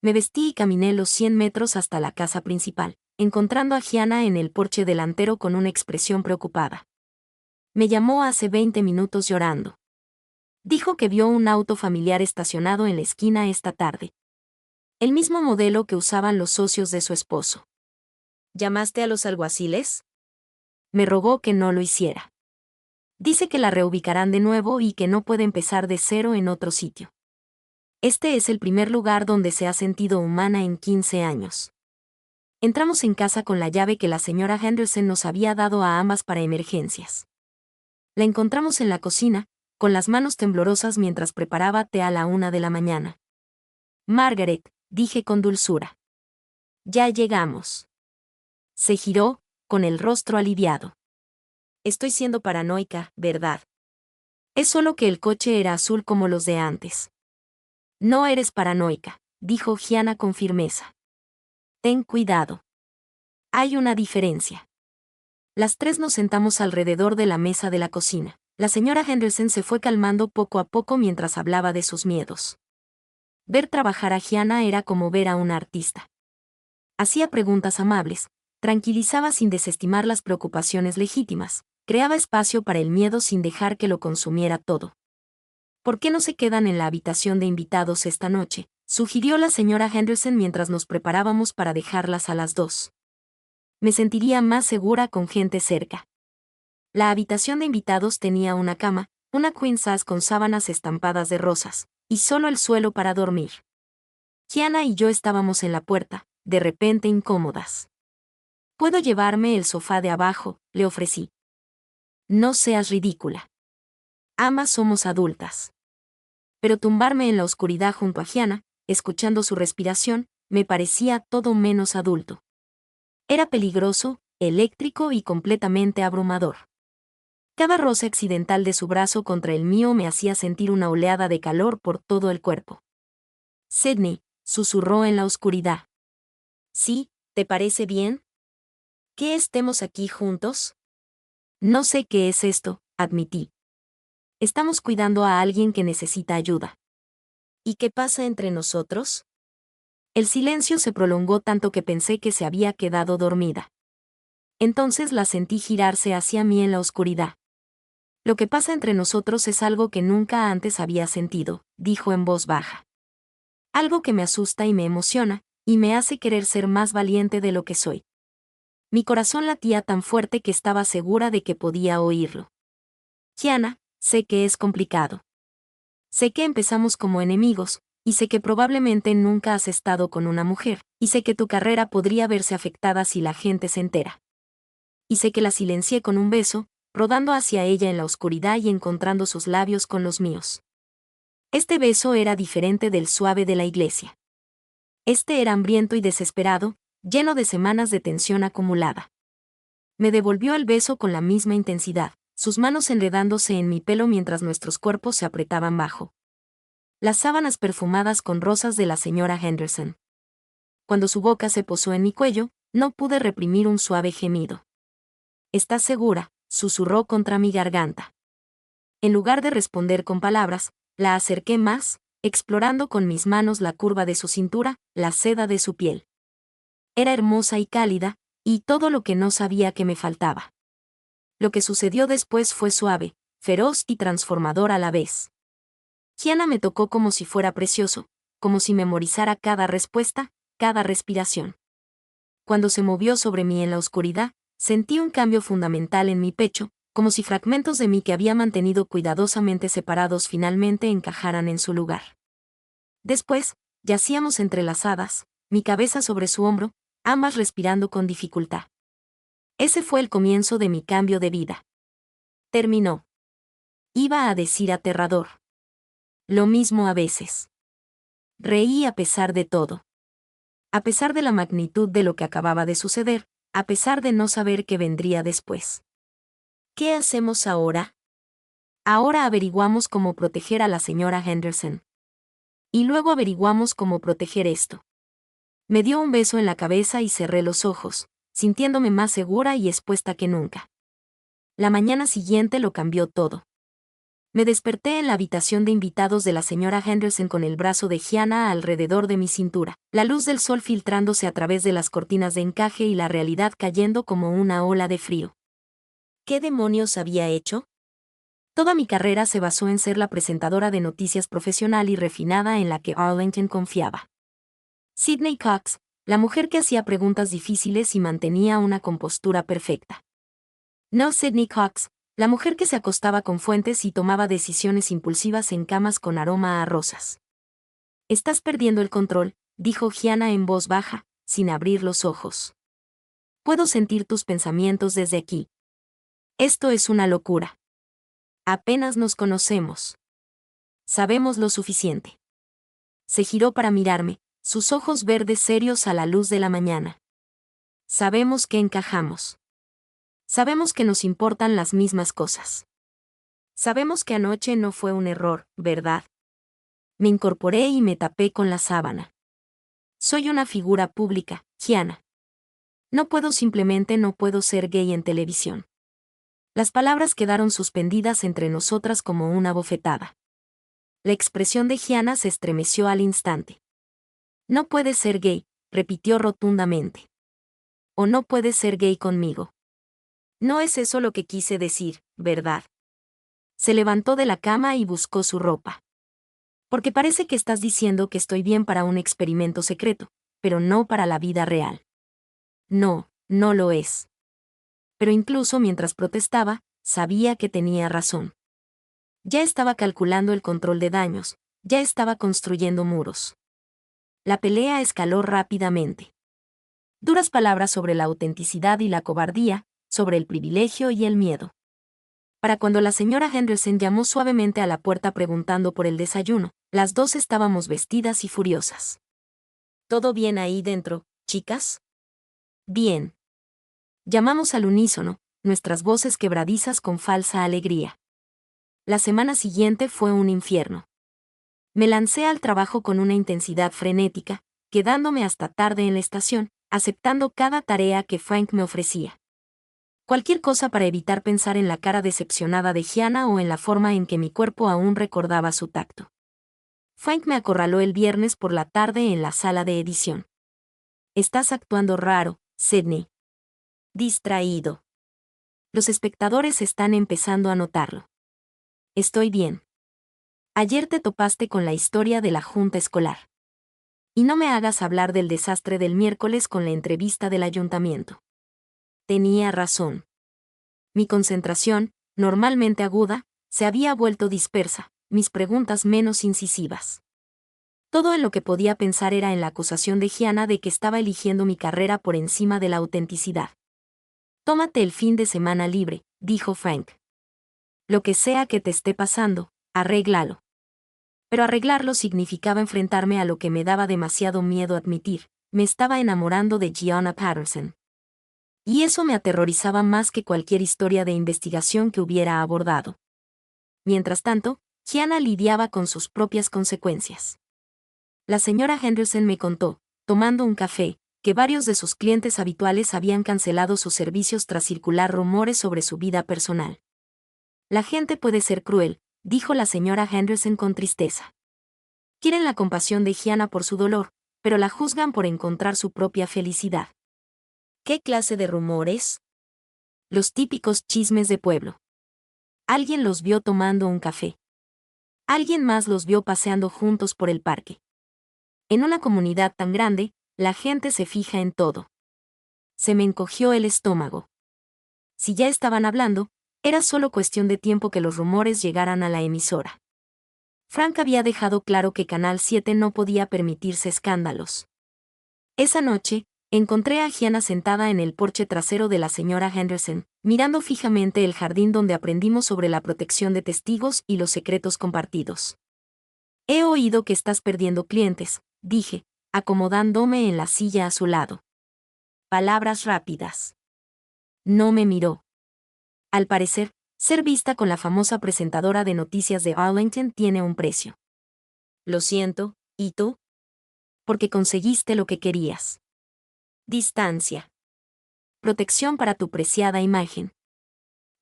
S1: Me vestí y caminé los 100 metros hasta la casa principal, encontrando a Gianna en el porche delantero con una expresión preocupada. Me llamó hace 20 minutos llorando. Dijo que vio un auto familiar estacionado en la esquina esta tarde. El mismo modelo que usaban los socios de su esposo. ¿Llamaste a los alguaciles? Me rogó que no lo hiciera. Dice que la reubicarán de nuevo y que no puede empezar de cero en otro sitio. Este es el primer lugar donde se ha sentido humana en 15 años. Entramos en casa con la llave que la señora Henderson nos había dado a ambas para emergencias. La encontramos en la cocina, con las manos temblorosas mientras preparaba té a la 1 de la mañana. Margaret, dije con dulzura. Ya llegamos. Se giró, con el rostro aliviado. Estoy siendo paranoica, ¿verdad? Es solo que el coche era azul como los de antes. No eres paranoica, dijo Gianna con firmeza. Ten cuidado. Hay una diferencia. Las tres nos sentamos alrededor de la mesa de la cocina. La señora Henderson se fue calmando poco a poco mientras hablaba de sus miedos. Ver trabajar a Gianna era como ver a una artista. Hacía preguntas amables, tranquilizaba sin desestimar las preocupaciones legítimas, creaba espacio para el miedo sin dejar que lo consumiera todo. ¿Por qué no se quedan en la habitación de invitados esta noche?, sugirió la señora Henderson mientras nos preparábamos para dejarlas a las 2. Me sentiría más segura con gente cerca. La habitación de invitados tenía una cama, una queen size con sábanas estampadas de rosas, y solo el suelo para dormir. Gianna y yo estábamos en la puerta, de repente incómodas. «¿Puedo llevarme el sofá de abajo?», le ofrecí. «No seas ridícula. Ambas somos adultas». Pero tumbarme en la oscuridad junto a Gianna, escuchando su respiración, me parecía todo menos adulto. Era peligroso, eléctrico y completamente abrumador. Cada roce accidental de su brazo contra el mío me hacía sentir una oleada de calor por todo el cuerpo. «Sydney», susurró en la oscuridad. «¿Sí? ¿Te parece bien? ¿Que estemos aquí juntos?» «No sé qué es esto», admití. «Estamos cuidando a alguien que necesita ayuda». «¿Y qué pasa entre nosotros?» El silencio se prolongó tanto que pensé que se había quedado dormida. Entonces la sentí girarse hacia mí en la oscuridad. «Lo que pasa entre nosotros es algo que nunca antes había sentido», dijo en voz baja. «Algo que me asusta y me emociona, y me hace querer ser más valiente de lo que soy». Mi corazón latía tan fuerte que estaba segura de que podía oírlo. «Gianna, sé que es complicado. Sé que empezamos como enemigos, y sé que probablemente nunca has estado con una mujer, y sé que tu carrera podría verse afectada si la gente se entera. Y sé que la silencié con un beso, rodando hacia ella en la oscuridad y encontrando sus labios con los míos. Este beso era diferente del suave de la iglesia. Este era hambriento y desesperado, lleno de semanas de tensión acumulada. Me devolvió el beso con la misma intensidad, sus manos enredándose en mi pelo mientras nuestros cuerpos se apretaban bajo las sábanas perfumadas con rosas de la señora Henderson. Cuando su boca se posó en mi cuello, no pude reprimir un suave gemido. «¿Estás segura?», susurró contra mi garganta. En lugar de responder con palabras, la acerqué más, explorando con mis manos la curva de su cintura, la seda de su piel. Era hermosa y cálida, y todo lo que no sabía que me faltaba. Lo que sucedió después fue suave, feroz y transformador a la vez. Gianna me tocó como si fuera precioso, como si memorizara cada respuesta, cada respiración. Cuando se movió sobre mí en la oscuridad, sentí un cambio fundamental en mi pecho, como si fragmentos de mí que había mantenido cuidadosamente separados finalmente encajaran en su lugar. Después, Yacíamos entrelazadas, mi cabeza sobre su hombro, ambas respirando con dificultad. Ese fue el comienzo de mi cambio de vida. Terminó. Iba a decir aterrador. Lo mismo a veces. Reí a pesar de todo. A pesar de la magnitud de lo que acababa de suceder, a pesar de no saber qué vendría después. ¿Qué hacemos ahora? Ahora averiguamos cómo proteger a la señora Henderson. Y luego averiguamos cómo proteger esto. Me dio un beso en la cabeza y cerré los ojos, sintiéndome más segura y expuesta que nunca. La mañana siguiente lo cambió todo. Me desperté en la habitación de invitados de la señora Henderson con el brazo de Gianna alrededor de mi cintura, la luz del sol filtrándose a través de las cortinas de encaje y la realidad cayendo como una ola de frío. ¿Qué demonios había hecho? Toda mi carrera se basó en ser la presentadora de noticias profesional y refinada en la que Arlington confiaba. Sydney Cox, la mujer que hacía preguntas difíciles y mantenía una compostura perfecta. No Sydney Cox, la mujer que se acostaba con fuentes y tomaba decisiones impulsivas en camas con aroma a rosas. Estás perdiendo el control, dijo Gianna en voz baja, sin abrir los ojos. Puedo sentir tus pensamientos desde aquí. Esto es una locura. Apenas nos conocemos. Sabemos lo suficiente. Se giró para mirarme, sus ojos verdes serios a la luz de la mañana. Sabemos que encajamos. Sabemos que nos importan las mismas cosas. Sabemos que anoche no fue un error, ¿verdad? Me incorporé y me tapé con la sábana. Soy una figura pública, Gianna. No puedo ser gay en televisión. Las palabras quedaron suspendidas entre nosotras como una bofetada. La expresión de Gianna se estremeció al instante. No puedes ser gay, repitió rotundamente. O no puedes ser gay conmigo. No es eso lo que quise decir, ¿verdad? Se levantó de la cama y buscó su ropa. Porque parece que estás diciendo que estoy bien para un experimento secreto, pero no para la vida real. No, no lo es. Pero incluso mientras protestaba, sabía que tenía razón. Ya estaba calculando el control de daños, ya estaba construyendo muros. La pelea escaló rápidamente. Duras palabras sobre la autenticidad y la cobardía, sobre el privilegio y el miedo. Para cuando la señora Henderson llamó suavemente a la puerta preguntando por el desayuno, las dos estábamos vestidas y furiosas. ¿Todo bien ahí dentro, chicas? Bien. Llamamos al unísono, nuestras voces quebradizas con falsa alegría. La semana siguiente fue un infierno. Me lancé al trabajo con una intensidad frenética, quedándome hasta tarde en la estación, aceptando cada tarea que Frank me ofrecía. Cualquier cosa para evitar pensar en la cara decepcionada de Gianna o en la forma en que mi cuerpo aún recordaba su tacto. Frank me acorraló el viernes por la tarde en la sala de edición. Estás actuando raro, Sydney. Distraído. Los espectadores están empezando a notarlo. Estoy bien. Ayer te topaste con la historia de la junta escolar. Y no me hagas hablar del desastre del miércoles con la entrevista del ayuntamiento. Tenía razón. Mi concentración, normalmente aguda, se había vuelto dispersa, mis preguntas menos incisivas. Todo en lo que podía pensar era en la acusación de Gianna de que estaba eligiendo mi carrera por encima de la autenticidad. Tómate el fin de semana libre, dijo Frank. Lo que sea que te esté pasando, arréglalo. Pero arreglarlo significaba enfrentarme a lo que me daba demasiado miedo admitir, me estaba enamorando de Gianna Patterson. Y eso me aterrorizaba más que cualquier historia de investigación que hubiera abordado. Mientras tanto, Gianna lidiaba con sus propias consecuencias. La señora Henderson me contó, tomando un café, que varios de sus clientes habituales habían cancelado sus servicios tras circular rumores sobre su vida personal. La gente puede ser cruel, dijo la señora Henderson con tristeza. Quieren la compasión de Gianna por su dolor, pero la juzgan por encontrar su propia felicidad. ¿Qué clase de rumores? Los típicos chismes de pueblo. Alguien los vio tomando un café. Alguien más los vio paseando juntos por el parque. En una comunidad tan grande, la gente se fija en todo. Se me encogió el estómago. Si ya estaban hablando, era solo cuestión de tiempo que los rumores llegaran a la emisora. Frank había dejado claro que Canal 7 no podía permitirse escándalos. Esa noche, encontré a Gianna sentada en el porche trasero de la señora Henderson, mirando fijamente el jardín donde aprendimos sobre la protección de testigos y los secretos compartidos. He oído que estás perdiendo clientes, dije, acomodándome en la silla a su lado. Palabras rápidas. No me miró. Al parecer, ser vista con la famosa presentadora de noticias de Arlington tiene un precio. Lo siento, ¿y tú? Porque conseguiste lo que querías. Distancia. Protección para tu preciada imagen.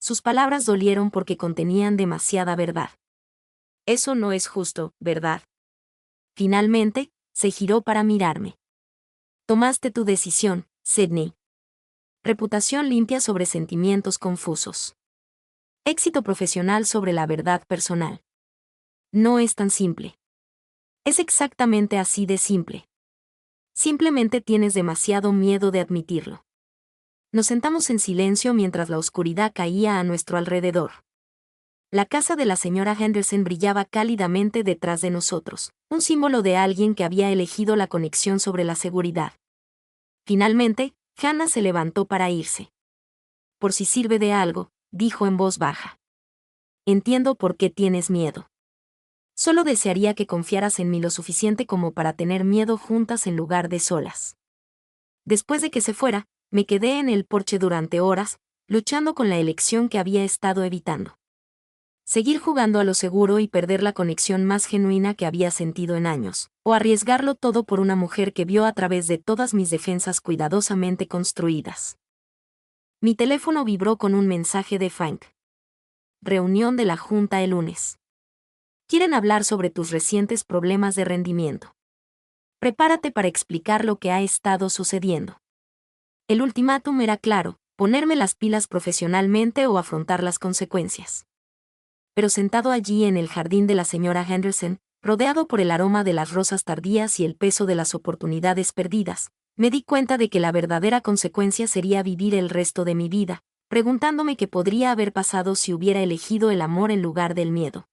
S1: Sus palabras dolieron porque contenían demasiada verdad. Eso no es justo, ¿verdad? Finalmente, se giró para mirarme. Tomaste tu decisión, Sydney. Reputación limpia sobre sentimientos confusos. Éxito profesional sobre la verdad personal. No es tan simple. Es exactamente así de simple. Simplemente tienes demasiado miedo de admitirlo. Nos sentamos en silencio mientras la oscuridad caía a nuestro alrededor. La casa de la señora Henderson brillaba cálidamente detrás de nosotros, un símbolo de alguien que había elegido la conexión sobre la seguridad. Finalmente, Hannah se levantó para irse. Por si sirve de algo, dijo en voz baja. Entiendo por qué tienes miedo. Solo desearía que confiaras en mí lo suficiente como para tener miedo juntas en lugar de solas. Después de que se fuera, me quedé en el porche durante horas, luchando con la elección que había estado evitando. Seguir jugando a lo seguro y perder la conexión más genuina que había sentido en años, o arriesgarlo todo por una mujer que vio a través de todas mis defensas cuidadosamente construidas. Mi teléfono vibró con un mensaje de Frank. Reunión de la Junta el lunes. Quieren hablar sobre tus recientes problemas de rendimiento. Prepárate para explicar lo que ha estado sucediendo. El ultimátum era claro, ponerme las pilas profesionalmente o afrontar las consecuencias. Pero sentado allí en el jardín de la señora Henderson, rodeado por el aroma de las rosas tardías y el peso de las oportunidades perdidas, me di cuenta de que la verdadera consecuencia sería vivir el resto de mi vida, preguntándome qué podría haber pasado si hubiera elegido el amor en lugar del miedo.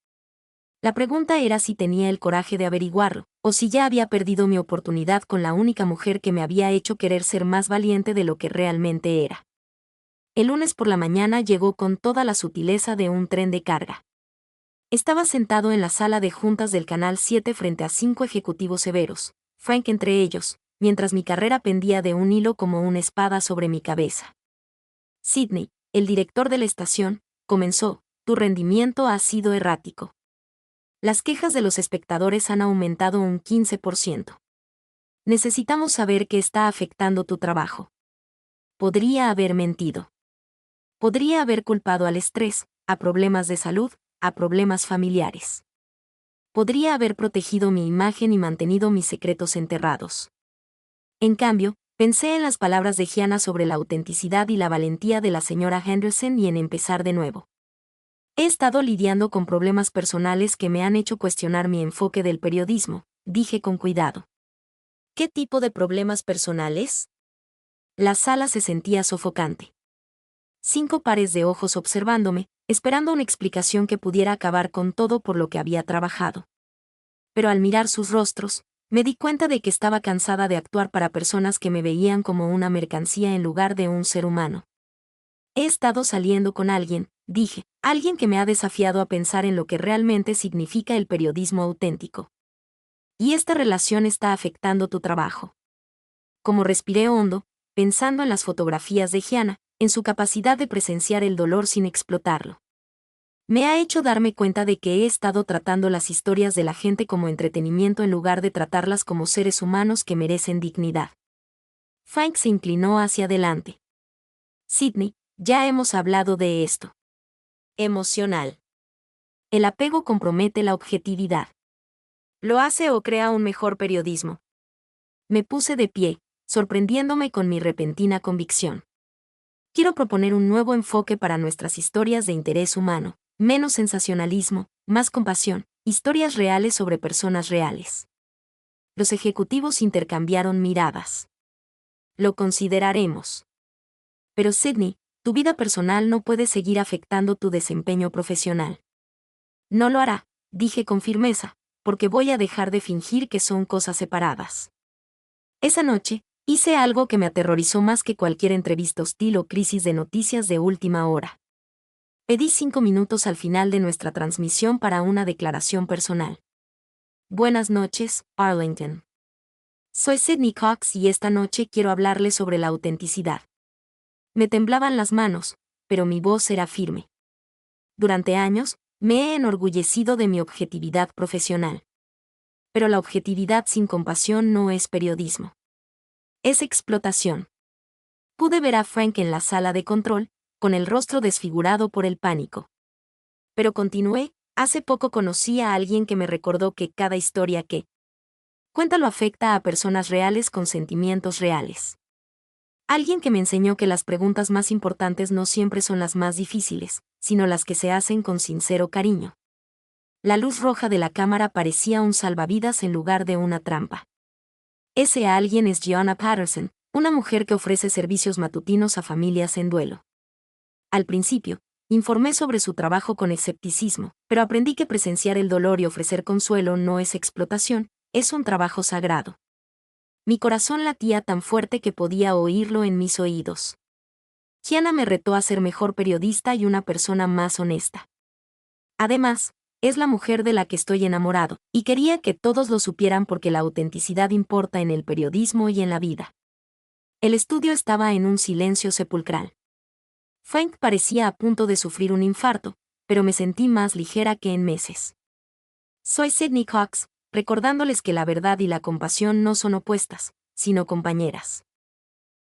S1: La pregunta era si tenía el coraje de averiguarlo, o si ya había perdido mi oportunidad con la única mujer que me había hecho querer ser más valiente de lo que realmente era. El lunes por la mañana llegó con toda la sutileza de un tren de carga. Estaba sentado en la sala de juntas del Canal 7 frente a 5 ejecutivos severos, Frank entre ellos, mientras mi carrera pendía de un hilo como una espada sobre mi cabeza. Sydney, el director de la estación, comenzó, tu rendimiento ha sido errático. Las quejas de los espectadores han aumentado un 15%. Necesitamos saber qué está afectando tu trabajo. Podría haber mentido. Podría haber culpado al estrés, a problemas de salud, a problemas familiares. Podría haber protegido mi imagen y mantenido mis secretos enterrados. En cambio, pensé en las palabras de Gianna sobre la autenticidad y la valentía de la señora Henderson y en empezar de nuevo. He estado lidiando con problemas personales que me han hecho cuestionar mi enfoque del periodismo, dije con cuidado. ¿Qué tipo de problemas personales? La sala se sentía sofocante. 5 pares de ojos observándome, esperando una explicación que pudiera acabar con todo por lo que había trabajado. Pero al mirar sus rostros, me di cuenta de que estaba cansada de actuar para personas que me veían como una mercancía en lugar de un ser humano. He estado saliendo con alguien, dije, alguien que me ha desafiado a pensar en lo que realmente significa el periodismo auténtico. Y esta relación está afectando tu trabajo. Como respiré hondo, pensando en las fotografías de Gianna, en su capacidad de presenciar el dolor sin explotarlo. Me ha hecho darme cuenta de que he estado tratando las historias de la gente como entretenimiento en lugar de tratarlas como seres humanos que merecen dignidad. Frank se inclinó hacia adelante. Sydney, ya hemos hablado de esto. Emocional. El apego compromete la objetividad. Lo hace o crea un mejor periodismo. Me puse de pie, sorprendiéndome con mi repentina convicción. Quiero proponer un nuevo enfoque para nuestras historias de interés humano, menos sensacionalismo, más compasión, historias reales sobre personas reales. Los ejecutivos intercambiaron miradas. Lo consideraremos. Pero Sydney, tu vida personal no puede seguir afectando tu desempeño profesional. No lo hará, dije con firmeza, porque voy a dejar de fingir que son cosas separadas. Esa noche, hice algo que me aterrorizó más que cualquier entrevista hostil o crisis de noticias de última hora. Pedí 5 minutos al final de nuestra transmisión para una declaración personal. Buenas noches, Arlington. Soy Sydney Cox y esta noche quiero hablarles sobre la autenticidad. Me temblaban las manos, pero mi voz era firme. Durante años, me he enorgullecido de mi objetividad profesional. Pero la objetividad sin compasión no es periodismo. Es explotación. Pude ver a Frank en la sala de control, con el rostro desfigurado por el pánico. Pero continué, hace poco conocí a alguien que me recordó que cada historia que cuenta afecta a personas reales con sentimientos reales. Alguien que me enseñó que las preguntas más importantes no siempre son las más difíciles, sino las que se hacen con sincero cariño. La luz roja de la cámara parecía un salvavidas en lugar de una trampa. Ese alguien es Gianna Patterson, una mujer que ofrece servicios matutinos a familias en duelo. Al principio, informé sobre su trabajo con escepticismo, pero aprendí que presenciar el dolor y ofrecer consuelo no es explotación, es un trabajo sagrado. Mi corazón latía tan fuerte que podía oírlo en mis oídos. Gianna me retó a ser mejor periodista y una persona más honesta. Además, es la mujer de la que estoy enamorado, y quería que todos lo supieran porque la autenticidad importa en el periodismo y en la vida. El estudio estaba en un silencio sepulcral. Frank parecía a punto de sufrir un infarto, pero me sentí más ligera que en meses. Soy Sydney Cox, recordándoles que la verdad y la compasión no son opuestas, sino compañeras.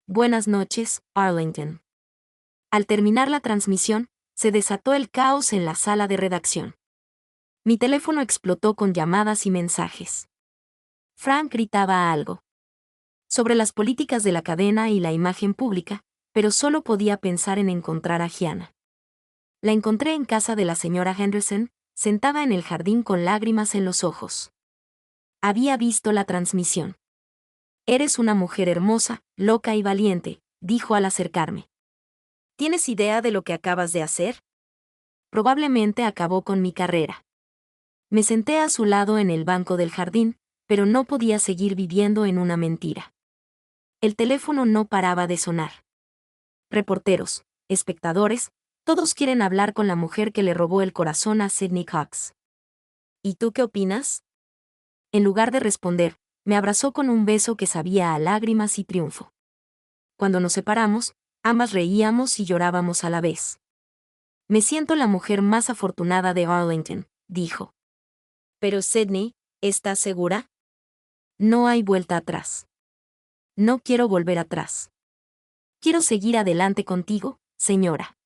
S1: Buenas noches, Arlington. Al terminar la transmisión, se desató el caos en la sala de redacción. Mi teléfono explotó con llamadas y mensajes. Frank gritaba algo sobre las políticas de la cadena y la imagen pública, pero solo podía pensar en encontrar a Gianna. La encontré en casa de la señora Henderson, sentada en el jardín con lágrimas en los ojos. Había visto la transmisión. Eres una mujer hermosa, loca y valiente, dijo al acercarme. ¿Tienes idea de lo que acabas de hacer? Probablemente acabó con mi carrera. Me senté a su lado en el banco del jardín, pero no podía seguir viviendo en una mentira. El teléfono no paraba de sonar. Reporteros, espectadores, todos quieren hablar con la mujer que le robó el corazón a Sydney Cox. ¿Y tú qué opinas? En lugar de responder, me abrazó con un beso que sabía a lágrimas y triunfo. Cuando nos separamos, ambas reíamos y llorábamos a la vez. Me siento la mujer más afortunada de Arlington, dijo. Pero Sydney, ¿estás segura? No hay vuelta atrás. No quiero volver atrás. Quiero seguir adelante contigo, señora.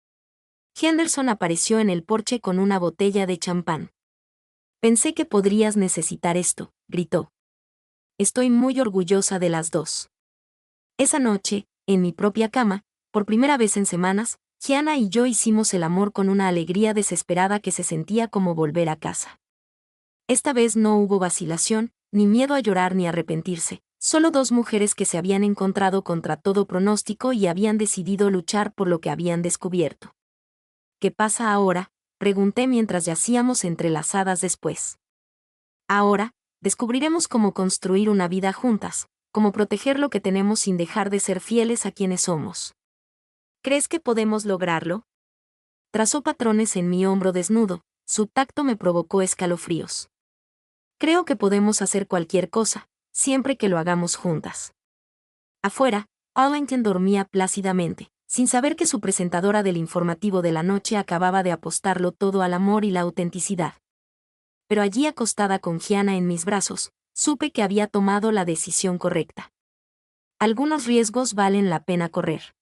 S1: Henderson apareció en el porche con una botella de champán. Pensé que podrías necesitar esto, gritó. Estoy muy orgullosa de las dos. Esa noche, en mi propia cama, por primera vez en semanas, Gianna y yo hicimos el amor con una alegría desesperada que se sentía como volver a casa. Esta vez no hubo vacilación, ni miedo a llorar ni arrepentirse, solo dos mujeres que se habían encontrado contra todo pronóstico y habían decidido luchar por lo que habían descubierto. ¿Qué pasa ahora?, pregunté mientras yacíamos entrelazadas después. Ahora, descubriremos cómo construir una vida juntas, cómo proteger lo que tenemos sin dejar de ser fieles a quienes somos. ¿Crees que podemos lograrlo? Trazó patrones en mi hombro desnudo, su tacto me provocó escalofríos. Creo que podemos hacer cualquier cosa, siempre que lo hagamos juntas. Afuera, Arlington dormía plácidamente, sin saber que su presentadora del informativo de la noche acababa de apostarlo todo al amor y la autenticidad. Pero allí acostada con Gianna en mis brazos, supe que había tomado la decisión correcta. Algunos riesgos valen la pena correr.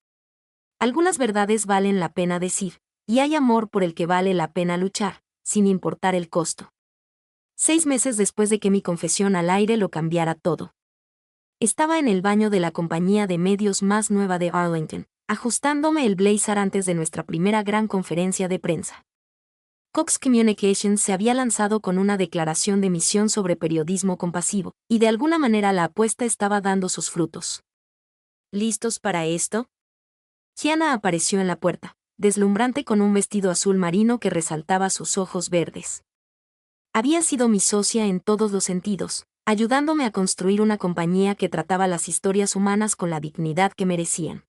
S1: Algunas verdades valen la pena decir, y hay amor por el que vale la pena luchar, sin importar el costo. 6 meses después de que mi confesión al aire lo cambiara todo. Estaba en el baño de la compañía de medios más nueva de Arlington, ajustándome el blazer antes de nuestra primera gran conferencia de prensa. Cox Communications se había lanzado con una declaración de misión sobre periodismo compasivo, y de alguna manera la apuesta estaba dando sus frutos. ¿Listos para esto? Gianna apareció en la puerta, deslumbrante con un vestido azul marino que resaltaba sus ojos verdes. Había sido mi socia en todos los sentidos, ayudándome a construir una compañía que trataba las historias humanas con la dignidad que merecían.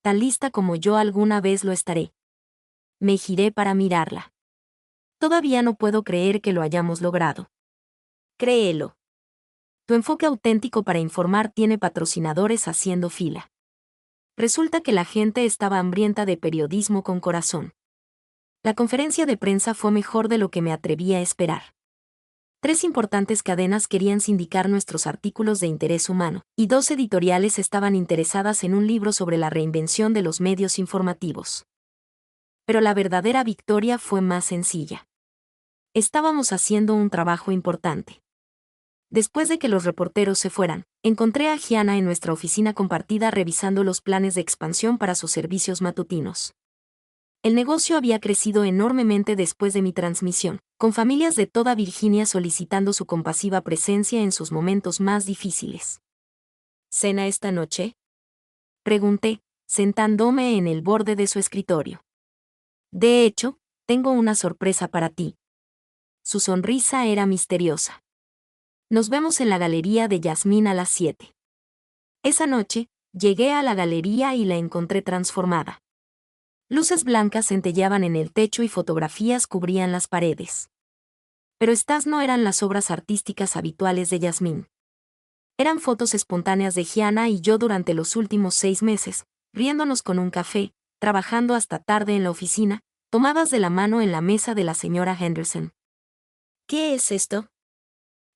S1: Tan lista como yo alguna vez lo estaré. Me giré para mirarla. Todavía no puedo creer que lo hayamos logrado. Créelo. Tu enfoque auténtico para informar tiene patrocinadores haciendo fila. Resulta que la gente estaba hambrienta de periodismo con corazón. La conferencia de prensa fue mejor de lo que me atrevía a esperar. 3 importantes cadenas querían sindicar nuestros artículos de interés humano, y 2 editoriales estaban interesadas en un libro sobre la reinvención de los medios informativos. Pero la verdadera victoria fue más sencilla. Estábamos haciendo un trabajo importante. Después de que los reporteros se fueran, encontré a Gianna en nuestra oficina compartida revisando los planes de expansión para sus servicios matutinos. El negocio había crecido enormemente después de mi transmisión, con familias de toda Virginia solicitando su compasiva presencia en sus momentos más difíciles. ¿Cena esta noche?, pregunté, sentándome en el borde de su escritorio. De hecho, tengo una sorpresa para ti. Su sonrisa era misteriosa. Nos vemos en la galería de Yasmín a las 7. Esa noche, llegué a la galería y la encontré transformada. Luces blancas centelleaban en el techo y fotografías cubrían las paredes. Pero estas no eran las obras artísticas habituales de Yasmín. Eran fotos espontáneas de Gianna y yo durante los últimos 6 meses, riéndonos con un café, trabajando hasta tarde en la oficina, tomadas de la mano en la mesa de la señora Henderson. ¿Qué es esto?,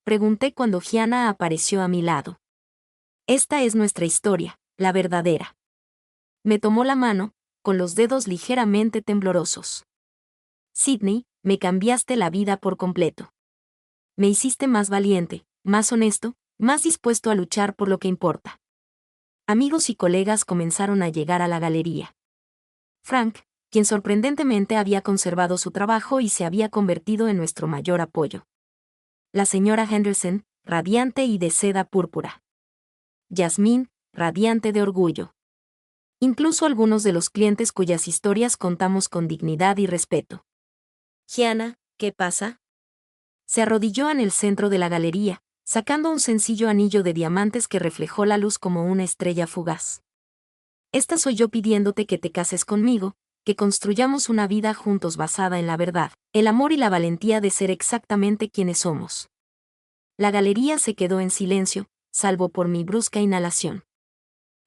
S1: pregunté cuando Gianna apareció a mi lado. Esta es nuestra historia, la verdadera. Me tomó la mano, con los dedos ligeramente temblorosos. Sydney, me cambiaste la vida por completo. Me hiciste más valiente, más honesto, más dispuesto a luchar por lo que importa. Amigos y colegas comenzaron a llegar a la galería. Frank, quien sorprendentemente había conservado su trabajo y se había convertido en nuestro mayor apoyo. La señora Henderson, radiante y de seda púrpura. Yasmín, radiante de orgullo. Incluso algunos de los clientes cuyas historias contamos con dignidad y respeto. Gianna, ¿qué pasa?, se arrodilló en el centro de la galería, sacando un sencillo anillo de diamantes que reflejó la luz como una estrella fugaz. Esta soy yo pidiéndote que te cases conmigo, que construyamos una vida juntos basada en la verdad, el amor y la valentía de ser exactamente quienes somos. La galería se quedó en silencio, salvo por mi brusca inhalación.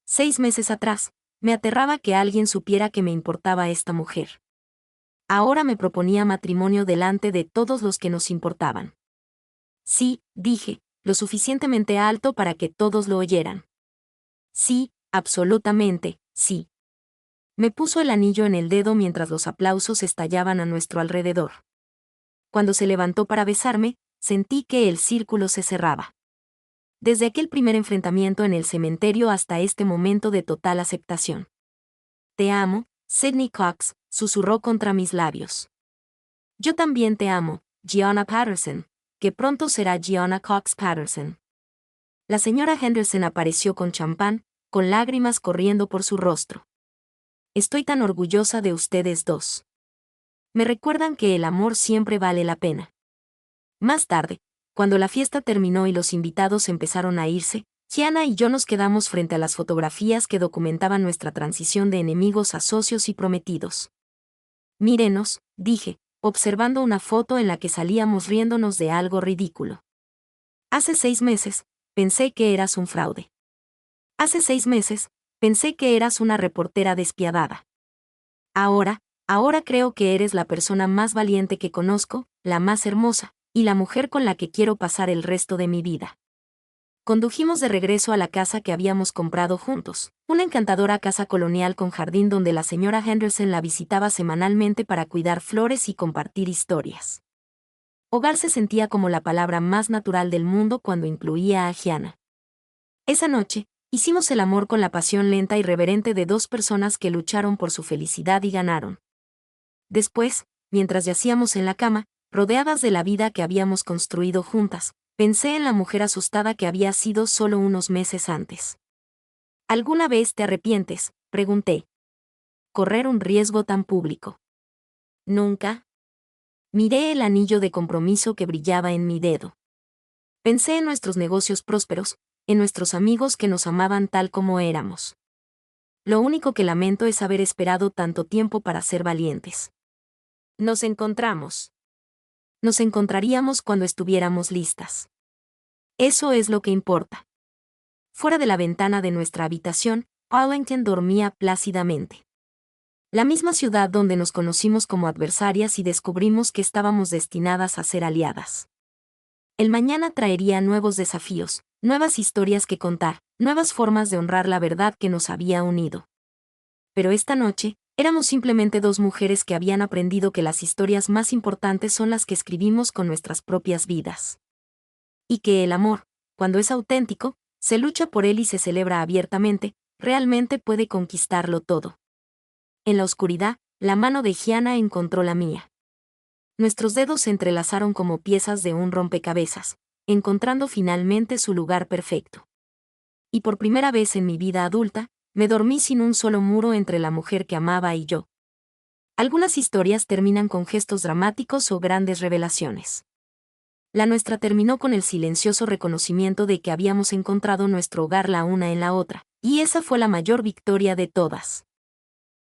S1: 6 meses atrás, me aterraba que alguien supiera que me importaba esta mujer. Ahora me proponía matrimonio delante de todos los que nos importaban. Sí, dije, lo suficientemente alto para que todos lo oyeran. Sí, absolutamente, sí. Me puso el anillo en el dedo mientras los aplausos estallaban a nuestro alrededor. Cuando se levantó para besarme, sentí que el círculo se cerraba. Desde aquel primer enfrentamiento en el cementerio hasta este momento de total aceptación. Te amo, Sydney Cox, susurró contra mis labios. Yo también te amo, Gianna Patterson, que pronto será Gianna Cox Patterson. La señora Henderson apareció con champán, con lágrimas corriendo por su rostro. Estoy tan orgullosa de ustedes dos. Me recuerdan que el amor siempre vale la pena. Más tarde, cuando la fiesta terminó y los invitados empezaron a irse, Gianna y yo nos quedamos frente a las fotografías que documentaban nuestra transición de enemigos a socios y prometidos. Mírenos, dije, observando una foto en la que salíamos riéndonos de algo ridículo. Hace 6 meses, pensé que eras un fraude. Hace 6 meses, pensé que eras una reportera despiadada. Ahora creo que eres la persona más valiente que conozco, la más hermosa, y la mujer con la que quiero pasar el resto de mi vida. Condujimos de regreso a la casa que habíamos comprado juntos, una encantadora casa colonial con jardín donde la señora Henderson la visitaba semanalmente para cuidar flores y compartir historias. Hogar se sentía como la palabra más natural del mundo cuando incluía a Gianna. Esa noche, hicimos el amor con la pasión lenta y reverente de 2 personas que lucharon por su felicidad y ganaron. Después, mientras yacíamos en la cama, rodeadas de la vida que habíamos construido juntas, pensé en la mujer asustada que había sido solo unos meses antes. ¿Alguna vez te arrepientes?, pregunté. Correr un riesgo tan público. Nunca. Miré el anillo de compromiso que brillaba en mi dedo. Pensé en nuestros negocios prósperos, en nuestros amigos que nos amaban tal como éramos. Lo único que lamento es haber esperado tanto tiempo para ser valientes. Nos encontramos. Nos encontraríamos cuando estuviéramos listas. Eso es lo que importa. Fuera de la ventana de nuestra habitación, Arlington dormía plácidamente. La misma ciudad donde nos conocimos como adversarias y descubrimos que estábamos destinadas a ser aliadas. El mañana traería nuevos desafíos, nuevas historias que contar, nuevas formas de honrar la verdad que nos había unido. Pero esta noche, éramos simplemente dos mujeres que habían aprendido que las historias más importantes son las que escribimos con nuestras propias vidas. Y que el amor, cuando es auténtico, se lucha por él y se celebra abiertamente, realmente puede conquistarlo todo. En la oscuridad, la mano de Gianna encontró la mía. Nuestros dedos se entrelazaron como piezas de un rompecabezas, encontrando finalmente su lugar perfecto. Y por primera vez en mi vida adulta, me dormí sin un solo muro entre la mujer que amaba y yo. Algunas historias terminan con gestos dramáticos o grandes revelaciones. La nuestra terminó con el silencioso reconocimiento de que habíamos encontrado nuestro hogar la una en la otra, y esa fue la mayor victoria de todas.